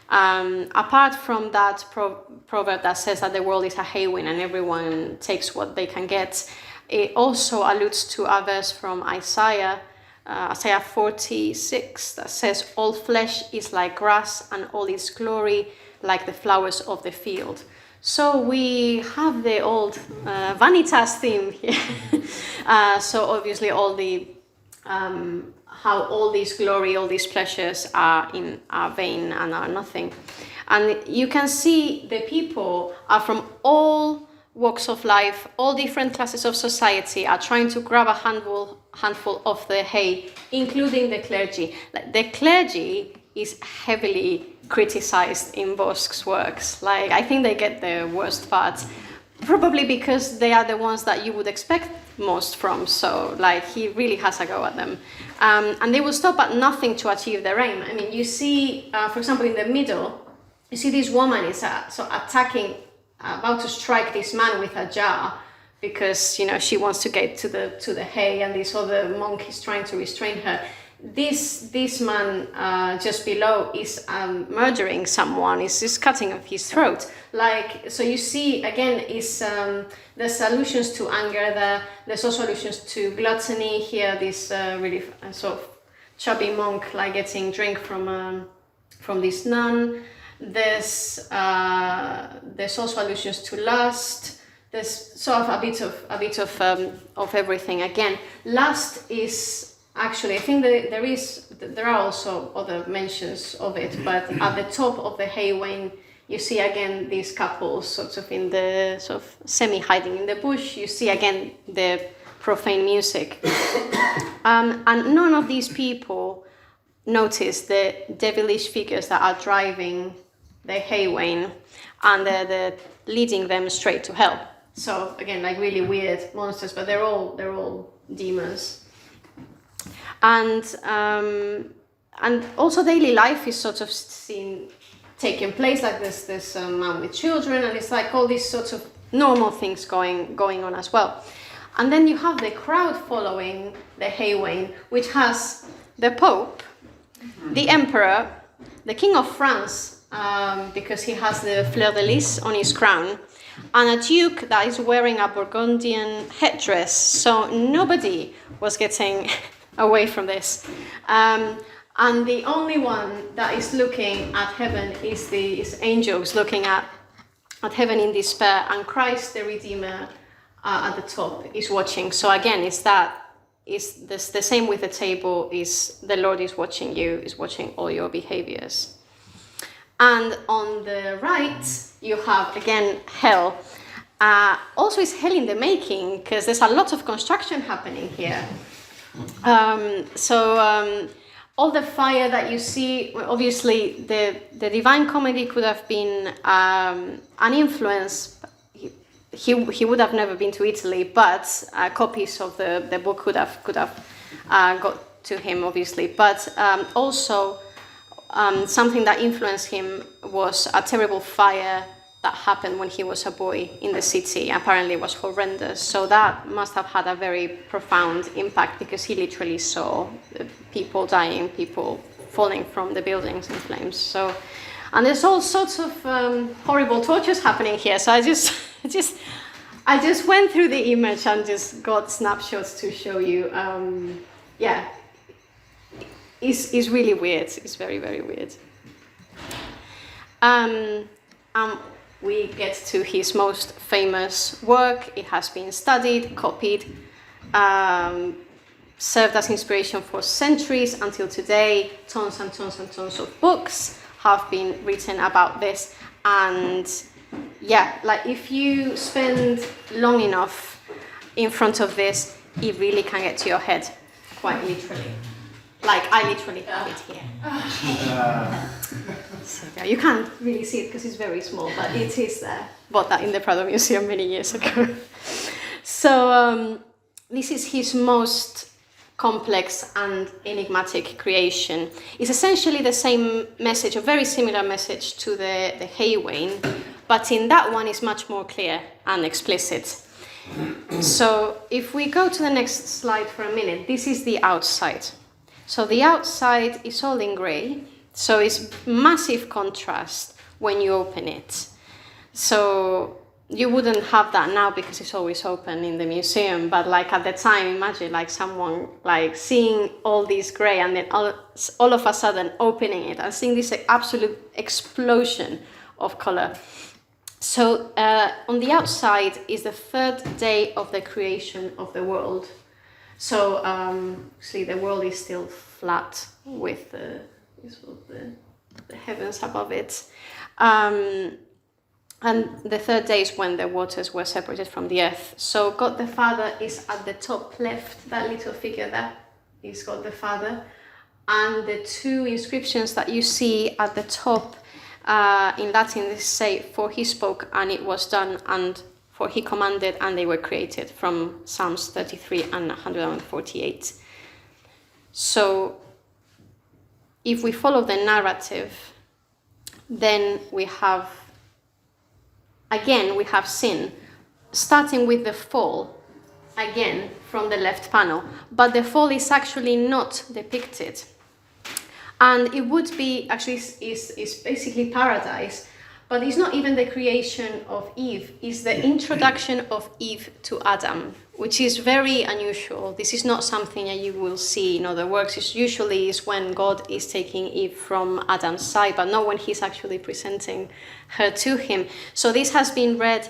Apart from that proverb that says that the world is a haywin and everyone takes what they can get, it also alludes to a verse from Isaiah 46, that says, "All flesh is like grass, and all its glory like the flowers of the field." So we have the old vanitas theme here. So obviously all the how all this glory, all these pleasures are vain and are nothing. And you can see the people are from all walks of life, all different classes of society are trying to grab a handful of the hay, including the clergy. Like, the clergy is heavily criticized in Bosch's works. Like, I think they get the worst part, probably because they are the ones that you would expect most from. So, like, he really has a go at them. And they will stop at nothing to achieve their aim. I mean, you see, for example, in the middle, you see this woman is so attacking, about to strike this man with a jar, because, you know, she wants to get to the hay, and this other monk is trying to restrain her. This man just below is murdering someone, is cutting off his throat. Like, so you see again is there's allusions to anger, there's also allusions to gluttony here. This really sort of chubby monk like getting drink from this nun. There's also allusions to lust. There's sort of a bit of everything. Again, lust is actually, I think there are also other mentions of it, but at the top of the hay wain, you see again these couples sort of in the sort of semi-hiding in the bush. You see again the profane music, and none of these people notice the devilish figures that are driving the hay wain, and they're leading them straight to hell. So again, like really weird monsters, but they're all demons. And also daily life is sort of seen taking place, like this man with children, and it's like all these sorts of normal things going on as well. And then you have the crowd following the hay wain, which has the Pope, the Emperor, the King of France, because he has the fleur-de-lis on his crown, and a duke that is wearing a Burgundian headdress. So nobody was getting away from this. And the only one that is looking at heaven is angels looking at heaven in despair, and Christ the Redeemer at the top is watching. So again, is the same with the table, is the Lord is watching you, is watching all your behaviors. And on the right, you have, again, hell. Also, it's hell in the making, because there's a lot of construction happening here. All the fire that you see, obviously, the Divine Comedy could have been an influence. He would have never been to Italy, but copies of the book could have got to him, obviously. But also, something that influenced him was a terrible fire that happened when he was a boy in the city. Apparently it was horrendous. So that must have had a very profound impact, because he literally saw people dying, people falling from the buildings in flames. So, and there's all sorts of horrible tortures happening here. So I just went through the image and just got snapshots to show you. It's really weird. It's very, very weird. We get to his most famous work. It has been studied, copied, served as inspiration for centuries until today. Tons and tons and tons of books have been written about this. And yeah, like if you spend long enough in front of this, it really can get to your head, quite literally. Like, I literally have it here. So you can't really see it because it's very small, but it is there. Bought that in the Prado Museum many years ago. So this is his most complex and enigmatic creation. It's essentially the same message, a very similar message to the hay wain, but in that one it's much more clear and explicit. So if we go to the next slide for a minute, this is the outside. So the outside is all in grey, so it's massive contrast when you open it. So you wouldn't have that now because it's always open in the museum, but like at the time, imagine like someone like seeing all this grey and then all of a sudden opening it and seeing this absolute explosion of colour. So on the outside is the third day of the creation of the world. So see, the world is still flat with the heavens above it. And the third day is when the waters were separated from the earth. So God the Father is at the top left, that little figure there is God the Father. And the two inscriptions that you see at the top in Latin, they say, for he spoke and it was done, and for he commanded and they were created, from Psalms 33 and 148. So if we follow the narrative, then we have sin, starting with the fall, again, from the left panel. But the fall is actually not depicted. And it would be, actually, is basically paradise, but it's not even the creation of Eve, it's the introduction of Eve to Adam, which is very unusual. This is not something that you will see in other works. It's usually when God is taking Eve from Adam's side, but not when he's actually presenting her to him. So this has been read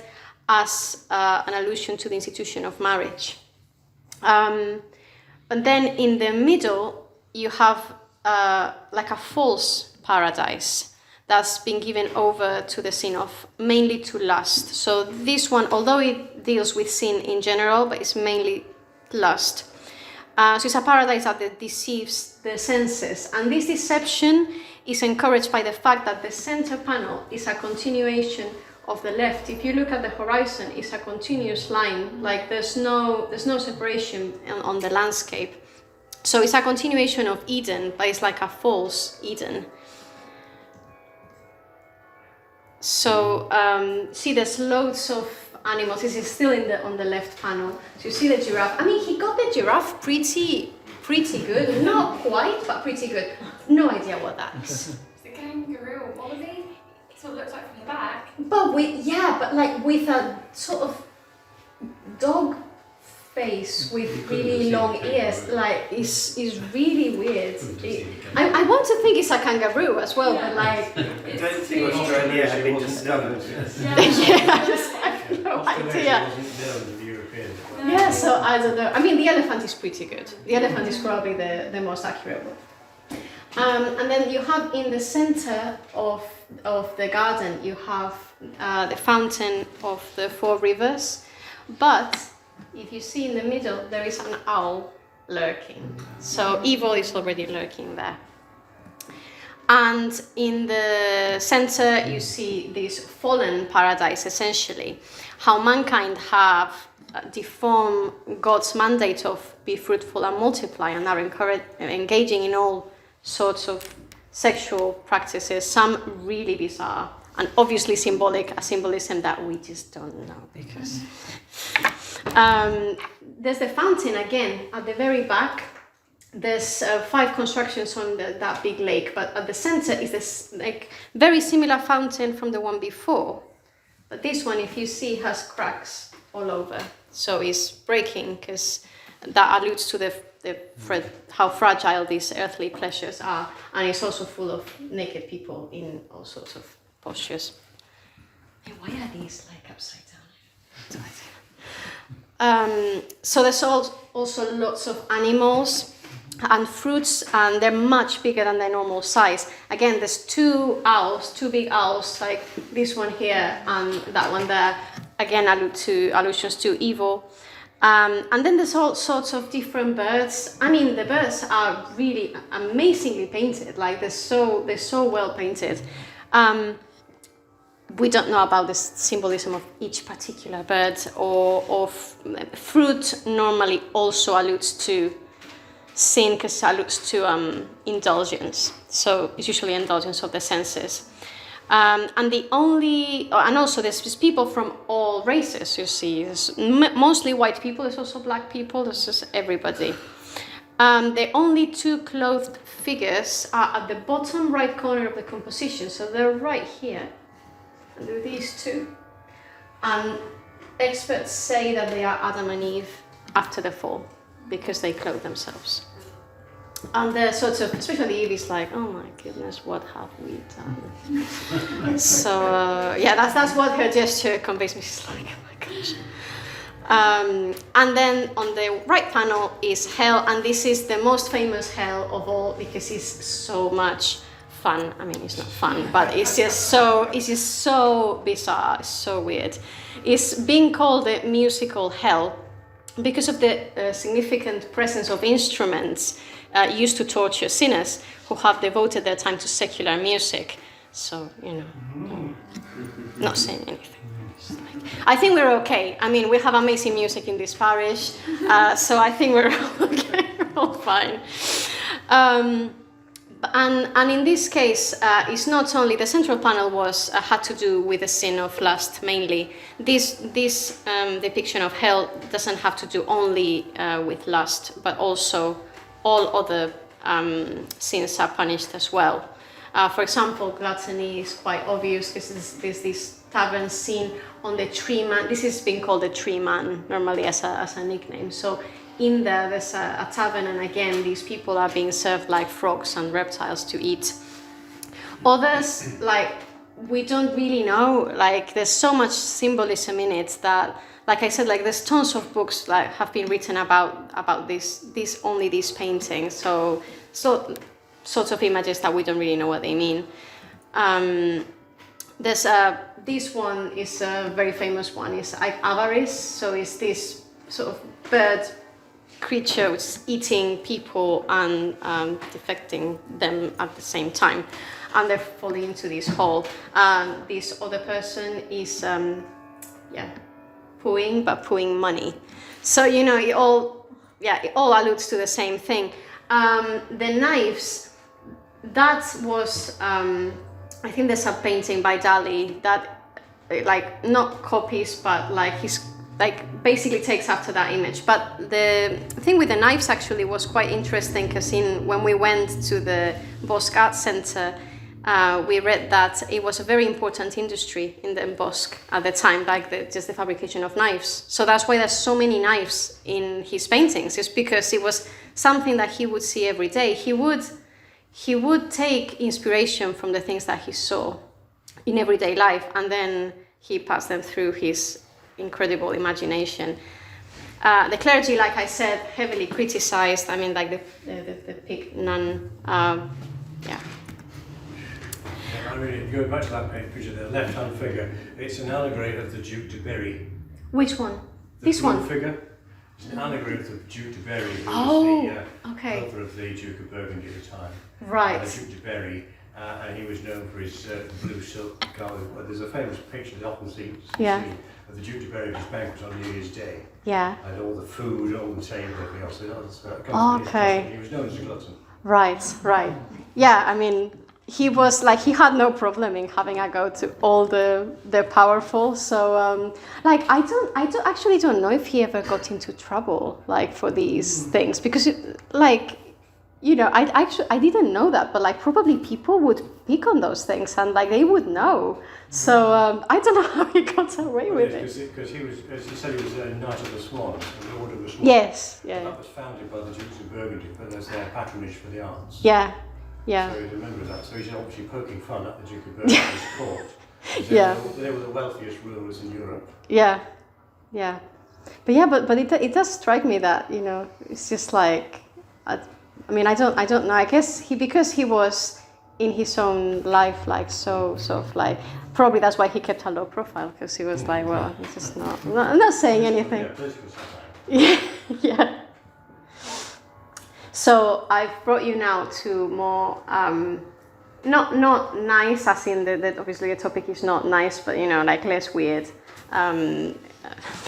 as an allusion to the institution of marriage. But then in the middle, you have like a false paradise that's been given over to the sin of, mainly to lust. So this one, although it deals with sin in general, but it's mainly lust. So it's a paradise that deceives the senses. And this deception is encouraged by the fact that the center panel is a continuation of the left. If you look at the horizon, it's a continuous line, like there's no separation on the landscape. So it's a continuation of Eden, but it's like a false Eden. So see, there's loads of animals. This is still on the left panel. So you see the giraffe. I mean, he got the giraffe pretty good. Not quite, but pretty good. No idea what that is. The kangaroo or wallaby. It's what it looks like from the back. But with a sort of dog face with really long ears, like is really weirard. I want to think it's a kangaroo as well, but like I don't think Australia had been discovered. I have no idea. Yeah, so I don't know. I mean, the elephant is pretty good. The elephant is probably the most accurate one. And then you have in the center of the garden, you have the fountain of the four rivers, but if you see in the middle, there is an owl lurking. So evil is already lurking there. And in the center, you see this fallen paradise, essentially. How mankind have deformed God's mandate of be fruitful and multiply, and are engaging in all sorts of sexual practices, some really bizarre, and obviously a symbolism that we just don't know, because there's the fountain again at the very back. There's 5 constructions on that big lake, but at the center is this like very similar fountain from the one before, but this one, if you see, has cracks all over, so it's breaking, because that alludes to how fragile these earthly pleasures are, and it's also full of naked people in all sorts of postures. And why are these like upside down? So there's also lots of animals and fruits, and they're much bigger than their normal size. Again, there's 2 big owls, like this one here and that one there. Again, allusions to evil. And then there's all sorts of different birds. I mean, the birds are really amazingly painted. Like they're so well painted. We don't know about the symbolism of each particular bird, or fruit normally also alludes to sin, because it alludes to indulgence. So it's usually indulgence of the senses. And also there's people from all races, you see. There's mostly white people, there's also black people, there's just everybody. The only 2 clothed figures are at the bottom right corner of the composition, so they're right here. And there are these 2. And experts say that they are Adam and Eve after the fall, because they clothe themselves. And the sort of, especially Eve is like, oh my goodness, what have we done? So yeah, that's what her gesture conveys me. She's like, oh my gosh. And then on the right panel is hell, and this is the most famous hell of all because it's so much fun. I mean, it's not fun, but it's just so bizarre, it's so weird. It's being called the musical hell because of the significant presence of instruments used to torture sinners who have devoted their time to secular music. So, not saying anything. I think we're okay. I mean, we have amazing music in this parish, so I think we're okay, we're all fine. And in this case, it's not only the central panel had to do with the sin of lust mainly. This depiction of hell doesn't have to do only with lust, but also all other sins are punished as well. For example, gluttony is quite obvious because there's this tavern scene on the tree man. This is being called the tree man normally as a nickname. So in there's a tavern, and again these people are being served like frogs and reptiles to eat. Others, like, we don't really know, like there's so much symbolism in it that, like I said, like there's tons of books like have been written about these paintings, so sorts of images that we don't really know what they mean. There's this one is a very famous one, is avarice, so it's this sort of bird creature which is eating people and defecting them at the same time, and they're falling into this hole. This other person is pooing money. So it all alludes to the same thing. The knives, that was I think there's a painting by Dali that like not copies, but like he's like basically takes after that image. But the thing with the knives actually was quite interesting because when we went to the Bosch Art Center, we read that it was a very important industry in the Bosch at the time, like just the fabrication of knives. So that's why there's so many knives in his paintings. It's because it was something that he would see every day. He would take inspiration from the things that he saw in everyday life, and then he passed them through his incredible imagination. The clergy, like I said, heavily criticized. I mean, like the pig nun, yeah. I mean, going back to that picture, the left-hand figure, it's an allegory of the Duke de Berry. Which one? The This one? figure? It's an allegory of the Duke de Berry, who Oh, was the okay. brother of the Duke of Burgundy at the time. Right. Duke de Berry, and he was known for his blue silk garment. Well, there's a famous picture that often seen of the Duke de Berry at his banquet on New Year's Day. Yeah. And all the food on the table, everything else. So that was, Okay. He was known as a glutton. Right. Yeah, I mean, he was like, he had no problem in having a go to all the powerful. So like I don't know if he ever got into trouble like for these things, because I didn't know that, but like probably people would pick on those things and like they would know. So I don't know how he got away with it. Because he was, as you said, he was a Knight of the Swan, the Order of the Swan. Yes, yeah. That was founded by the Dukes of Burgundy, but as their patronage for the arts. Yeah. So he's a member of that. So he's obviously poking fun at the Duke of Burgundy's court. Yeah. They were the wealthiest rulers in Europe. Yeah. But it does strike me that, it's just like, I don't know. I guess because he was in his own life, like so sort of like, probably that's why he kept a low profile, because he was like, well, he's just I'm not saying anything. Yeah, political satire. Yeah. So I've brought you now to more, not nice, as in that obviously the topic is not nice, but like less weird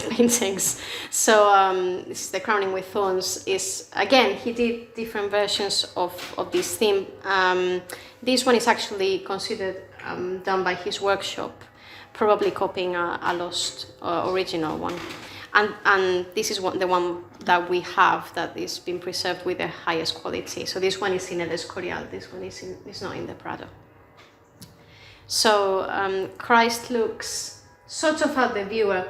paintings. So this is the Crowning with Thorns. Is again, he did different versions of this theme. This one is actually considered done by his workshop, probably copying a lost original one. And this is the one that we have that is been preserved with the highest quality. So this one is in El Escorial. This one is not in the Prado. So Christ looks sort of at the viewer.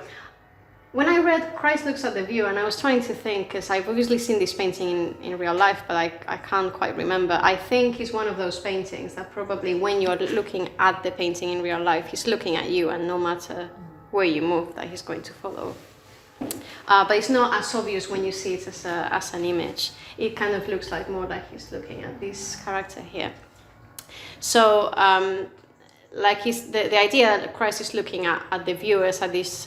when I read Christ looks at the viewer, and I was trying to think, because I've obviously seen this painting in real life, but I can't quite remember. I think it's one of those paintings that probably when you're looking at the painting in real life, he's looking at you, and no matter where you move, that he's going to follow. But it's not as obvious when you see it as an image. It kind of looks like more like he's looking at this character here. So, like the idea that Christ is looking at the viewers at this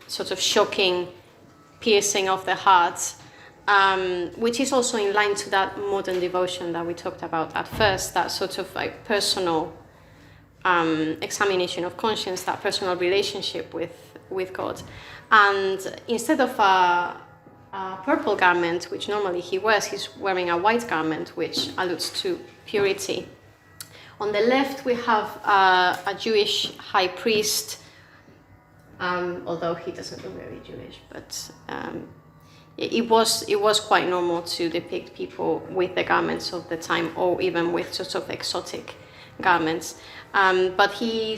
sort of shocking piercing of the heart, which is also in line to that modern devotion that we talked about at first, that sort of like personal examination of conscience, that personal relationship with God. And instead of a purple garment, which normally he wears, he's wearing a white garment, which alludes to purity. On the left, we have a Jewish high priest, although he doesn't look very Jewish, but it was quite normal to depict people with the garments of the time, or even with sort of exotic garments. But he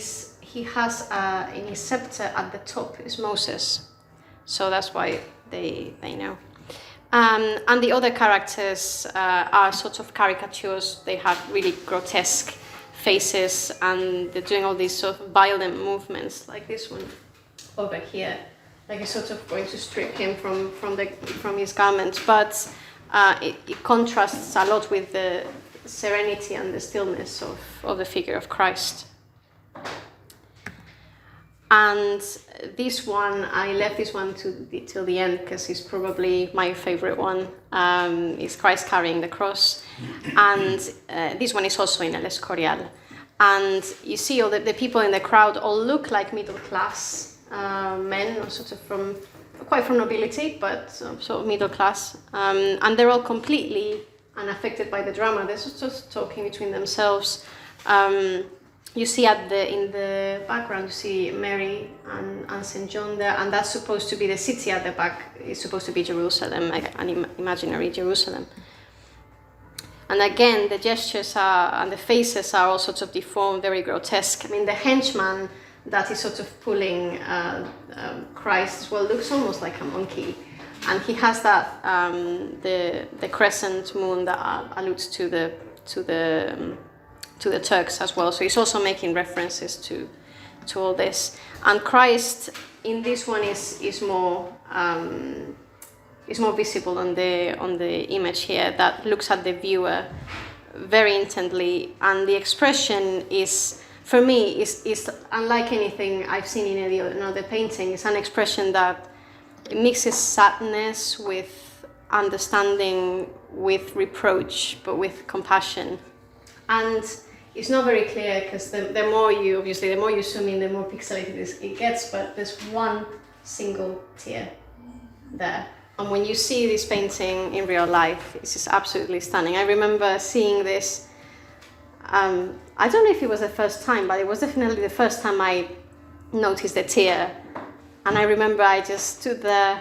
has in his scepter at the top is Moses, so that's why they know. And the other characters are sort of caricatures. They have really grotesque faces, and they're doing all these sort of violent movements, like this one over here, like it's sort of going to strip him from his garment. But it contrasts a lot with the serenity and the stillness of the figure of Christ. And this one, I left this one till the end because it's probably my favorite one. Is Christ carrying the cross, and this one is also in El Escorial. And you see all the people in the crowd all look like middle class men, or sort of quite from nobility, but sort of middle class, and they're all completely unaffected by the drama. They're just talking between themselves. You see in the background, you see Mary and St. John there, and that's supposed to be the city at the back. It's supposed to be Jerusalem, like an imaginary Jerusalem. And again, the gestures and the faces are all sorts of deformed, very grotesque. I mean, the henchman that is sort of pulling Christ as well looks almost like a monkey. And he has that, the crescent moon that alludes to the Turks as well. So he's also making references to all this. And Christ in this one is more visible on the image here, that looks at the viewer very intently, and the expression is, for me, is unlike anything I've seen in any other painting. It's an expression that mixes sadness with understanding, with reproach, but with compassion. And it's not very clear because the more you zoom in, the more pixelated it gets, but there's one single tear there. And when you see this painting in real life, it's just absolutely stunning. I remember seeing this, I don't know if it was the first time, but it was definitely the first time I noticed the tear. And I remember I just stood there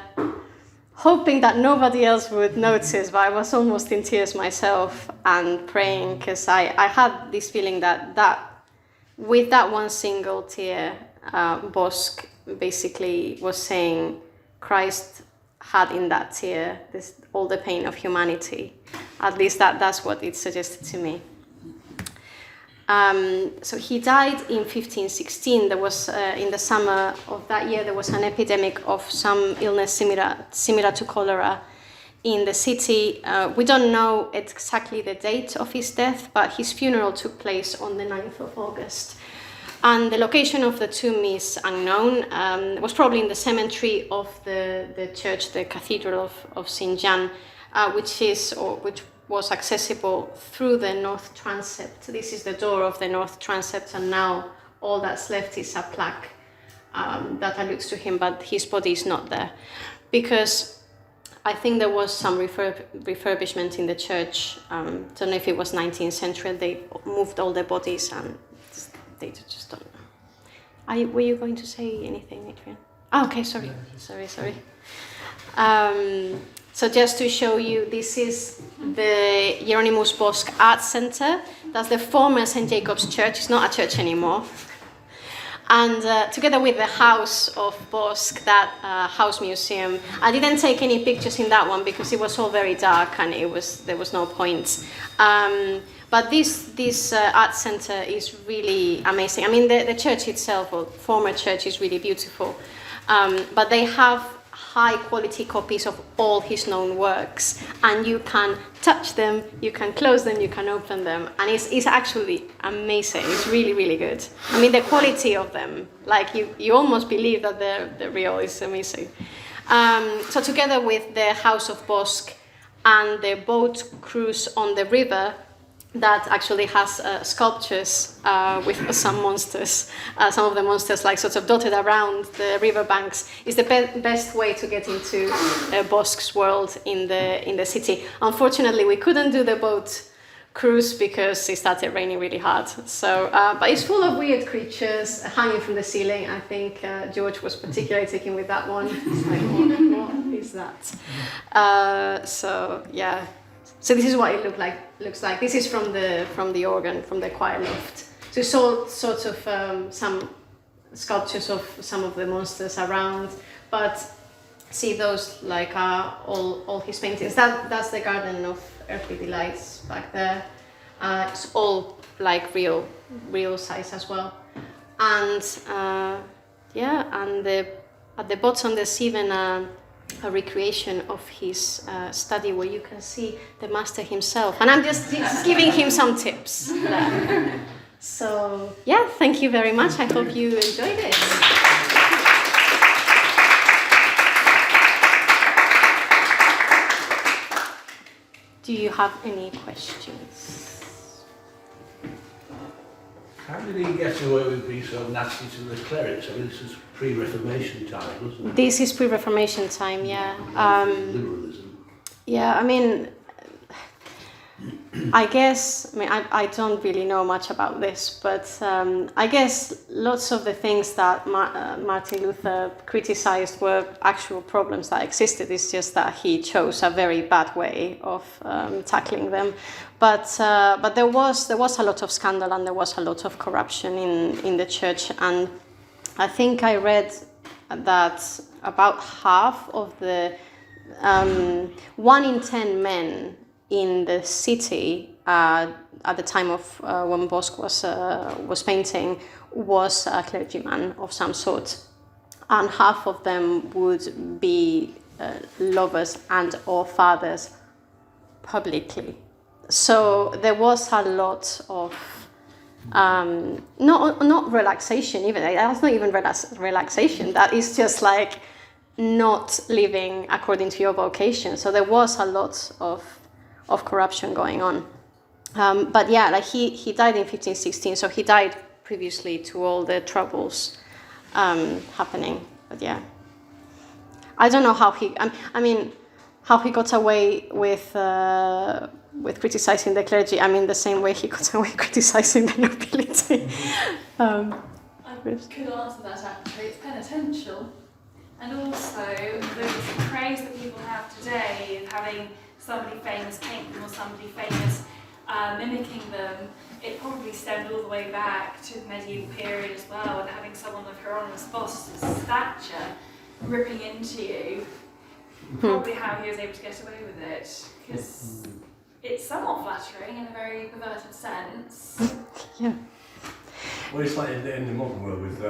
hoping that nobody else would notice, but I was almost in tears myself and praying, because I had this feeling that with that one single tear, Bosch basically was saying Christ had in that tear all the pain of humanity. At least that's what it suggested to me. So he died in 1516. There was in the summer of that year there was an epidemic of some illness similar to cholera in the city. We don't know exactly the date of his death, but his funeral took place on the 9th of August. And the location of the tomb is unknown. It was probably in the cemetery of the church, the Cathedral of St. John, which was accessible through the north transept. This is the door of the north transept, and now all that's left is a plaque that alludes to him, but his body is not there. Because I think there was some refurbishment in the church. Don't know if it was 19th century, they moved all the bodies and they just don't know. Were you going to say anything, Adrian? Oh, okay, sorry. So just to show you, this is the Hieronymus Bosch Art Center. That's the former St. Jacob's Church. It's not a church anymore. And together with the House of Bosch, that house museum, I didn't take any pictures in that one because it was all very dark and there was no point. But this art center is really amazing. I mean, the church itself, or former church, is really beautiful. But they have high quality copies of all his known works, and you can touch them, you can close them, you can open them, and it's actually amazing. It's really, really good. I mean, the quality of them, like you almost believe that they're real. Is amazing. So together with the House of Bosch and the boat cruise on the river, that actually has sculptures with some monsters, some of the monsters like sort of dotted around the riverbanks, is the best way to get into Bosch's world in the city. Unfortunately, we couldn't do the boat cruise because it started raining really hard. So, but it's full of weird creatures hanging from the ceiling. I think George was particularly taken with that one. It's like, what is that? So yeah. So this is what it looks like. This is from the organ, from the choir loft. So it's all sorts of some sculptures of some of the monsters around, but see those like all his paintings. That's the Garden of Earthly Delights back there. It's all like real size as well. And and at the bottom there's even a recreation of his study where you can see the master himself, and I'm just giving him some tips there. So yeah, thank you very much. I hope you enjoyed it. Do you have any questions? How did he get away with being so nasty to the clerics? I mean, this is pre-Reformation time, wasn't it? This is pre-Reformation time, yeah. Liberalism. Yeah, I mean, I don't really know much about this, but I guess lots of the things that Martin Luther criticized were actual problems that existed. It's just that he chose a very bad way of tackling them. But there was a lot of scandal and there was a lot of corruption in the church, and I think I read that about half of the 1 in 10 men in the city at the time of when Bosch was painting was a clergyman of some sort, and half of them would be lovers and or fathers publicly. So there was a lot of not relaxation, even that's not even relaxation. That is just like not living according to your vocation. So there was a lot of corruption going on. But yeah, like he died in 1516, so he died previously to all the troubles happening. But yeah, I don't know how how he got away with criticizing the clergy. I mean, the same way he got away criticizing the nobility. I could answer that actually. It's penitential. And also, the praise that people have today of having somebody famous paint them or somebody famous mimicking them, it probably stemmed all the way back to the medieval period as well, and having someone of Hieronymus Bosch's stature ripping into you, probably how he was able to get away with it, because it's somewhat flattering in a very perverted sense. Yeah. Well, it's like in the modern world with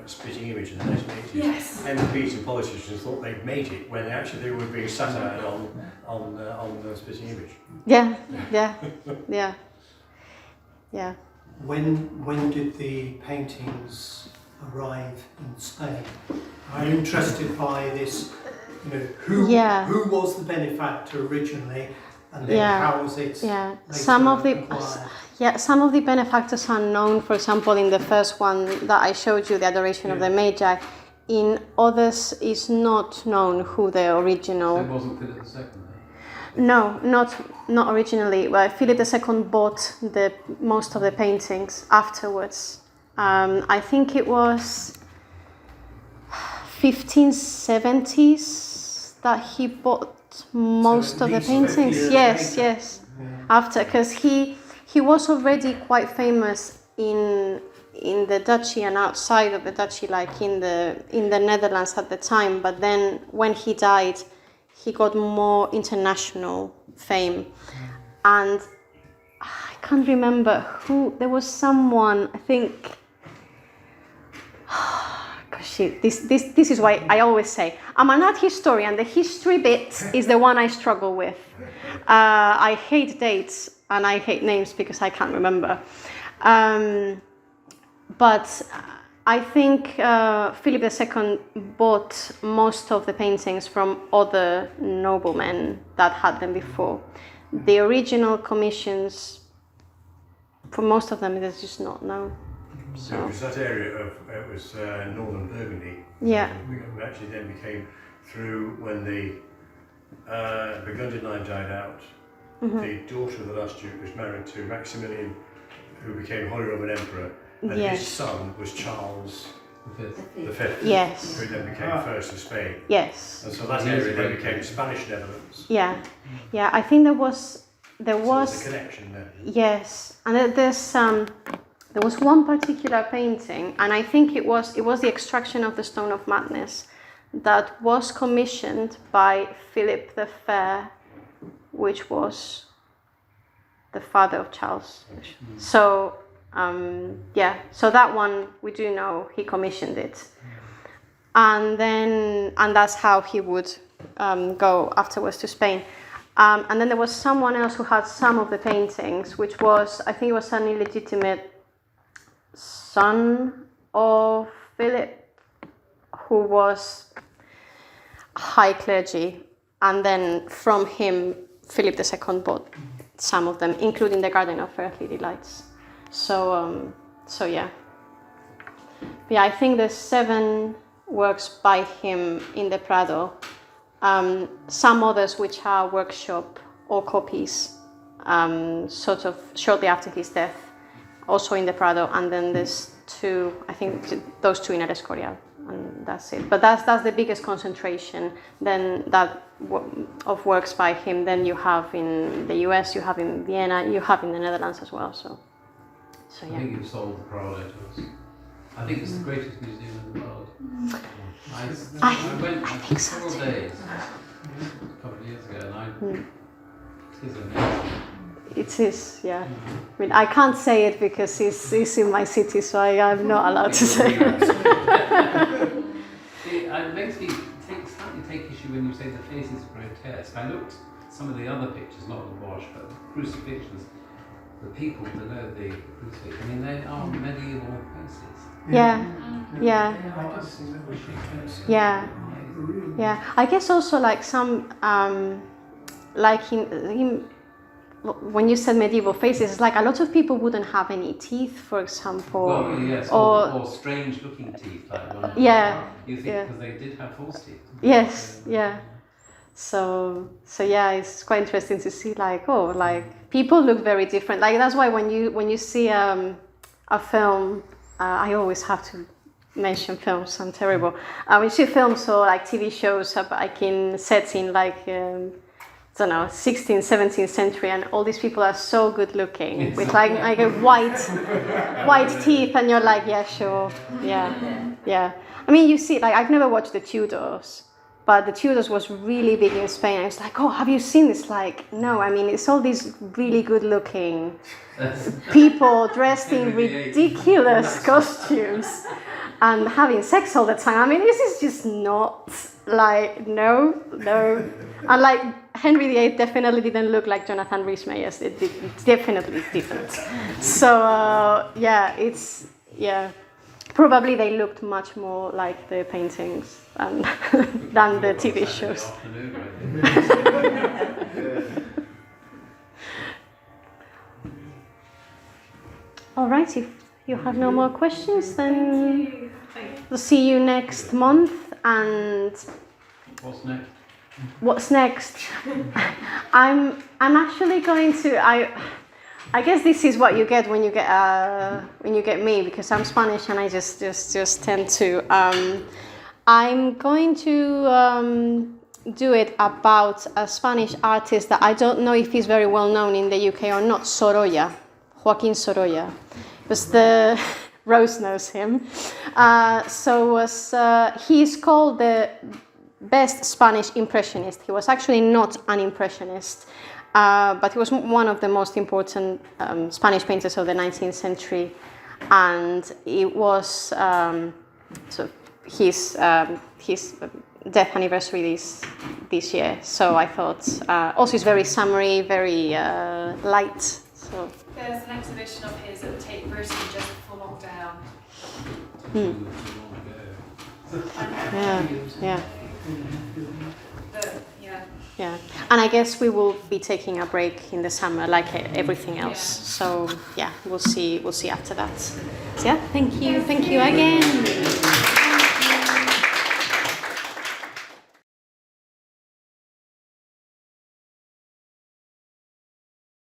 spitting image in the 1980s. Yes. MPs and politicians thought they'd made it when actually they were being satired on the spitting image. Yeah. When did the paintings arrive in Spain? I'm interested by this. Who was the benefactor originally, and then how was it? Yeah. Acquired? Some of the benefactors are known. For example, in the first one that I showed you, the Adoration of the Magi. In others, is not known who the original. So it wasn't Philip II. No, not originally. Well, Philip II bought most of the paintings afterwards. I think it was 1570s that he bought most of the paintings. Yes. After, because he was already quite famous in the duchy and outside of the duchy, like in the Netherlands at the time. But then when he died, he got more international fame, and I can't remember who. There was someone, I think. Gosh, this is why I always say I'm an art historian. The history bit is the one I struggle with. I hate dates and I hate names because I can't remember. But I think Philip II bought most of the paintings from other noblemen that had them before. The original commissions, for most of them, there's just not known. So it was that area of, it was northern Burgundy. Yeah. We actually then became through when the Burgundian line died out. The daughter of the last duke was married to Maximilian, who became Holy Roman Emperor, and his son was Charles V. Yes. Who then became first of Spain. Yes. And so that area then became Spanish Netherlands. Yeah. I think there was So there's a connection there. Yes, and there was one particular painting, and I think it was the extraction of the Stone of Madness that was commissioned by Philip the Fair, which was the father of Charles. So so that one we do know he commissioned it, and that's how he would go afterwards to Spain. And then there was someone else who had some of the paintings, which was, I think it was an illegitimate son of Philip, who was high clergy, and then from him Philip II bought some of them, including the Garden of Earthly Delights. So yeah, I think there's 7 works by him in the Prado. Some others which are workshop or copies, sort of shortly after his death, also in the Prado, and then there's 2, I think those 2 in El Escorial, and that's it. But that's the biggest concentration then of works by him. Then you have in the US, you have in Vienna, you have in the Netherlands as well. So yeah. I think you sold the Prado to us. I think it's the greatest museum in the world. I went for several days a couple of years ago, and it is amazing. It is, yeah. I mean, I can't say it because it's in my city, so I'm not allowed to say it. It makes me slightly take issue when you say the face is grotesque. I looked at some of the other pictures, not the Bosch, but the crucifixions, the people below the crucifix. I mean, they are medieval faces. Yeah. I guess also like some, like in when you said medieval faces, it's like a lot of people wouldn't have any teeth, for example. Well, yes, or strange looking teeth, like one. Yeah. You think because they did have false teeth. Yes, yeah. So yeah, it's quite interesting to see like people look very different. Like that's why when you see a film, I always have to mention films. I'm terrible. When you see films or like TV shows, like in sets in like. I don't know, 16th, 17th century, and all these people are so good looking with like a white teeth, and you're like, yeah, sure, yeah. I mean, you see, like I've never watched the Tudors, but the Tudors was really big in Spain. I was like, oh, have you seen this? Like, no, I mean, it's all these really good looking people dressed in ridiculous costumes and having sex all the time. I mean, this is just not like, no. And like Henry VIII definitely didn't look like Jonathan Rhys-Meyers. It definitely didn't. So probably they looked much more like the paintings than the TV shows. All right, if you have no more questions, then we'll see you next month. And what's next? I'm actually going to. I guess this is what you get when you get me, because I'm Spanish and I just tend to. I'm going to do it about a Spanish artist that I don't know if he's very well known in the UK or not, Sorolla, Joaquin Sorolla. It was the Rose knows him. He's called the best Spanish impressionist. He was actually not an impressionist, but he was one of the most important Spanish painters of the 19th century, and it was his death anniversary this year. So I thought also it's very summery, very light. So there's an exhibition of his at Tate Britain just before lockdown. Yeah, and I guess we will be taking a break in the summer, like everything else. So yeah, we'll see after that. So yeah, thank you again.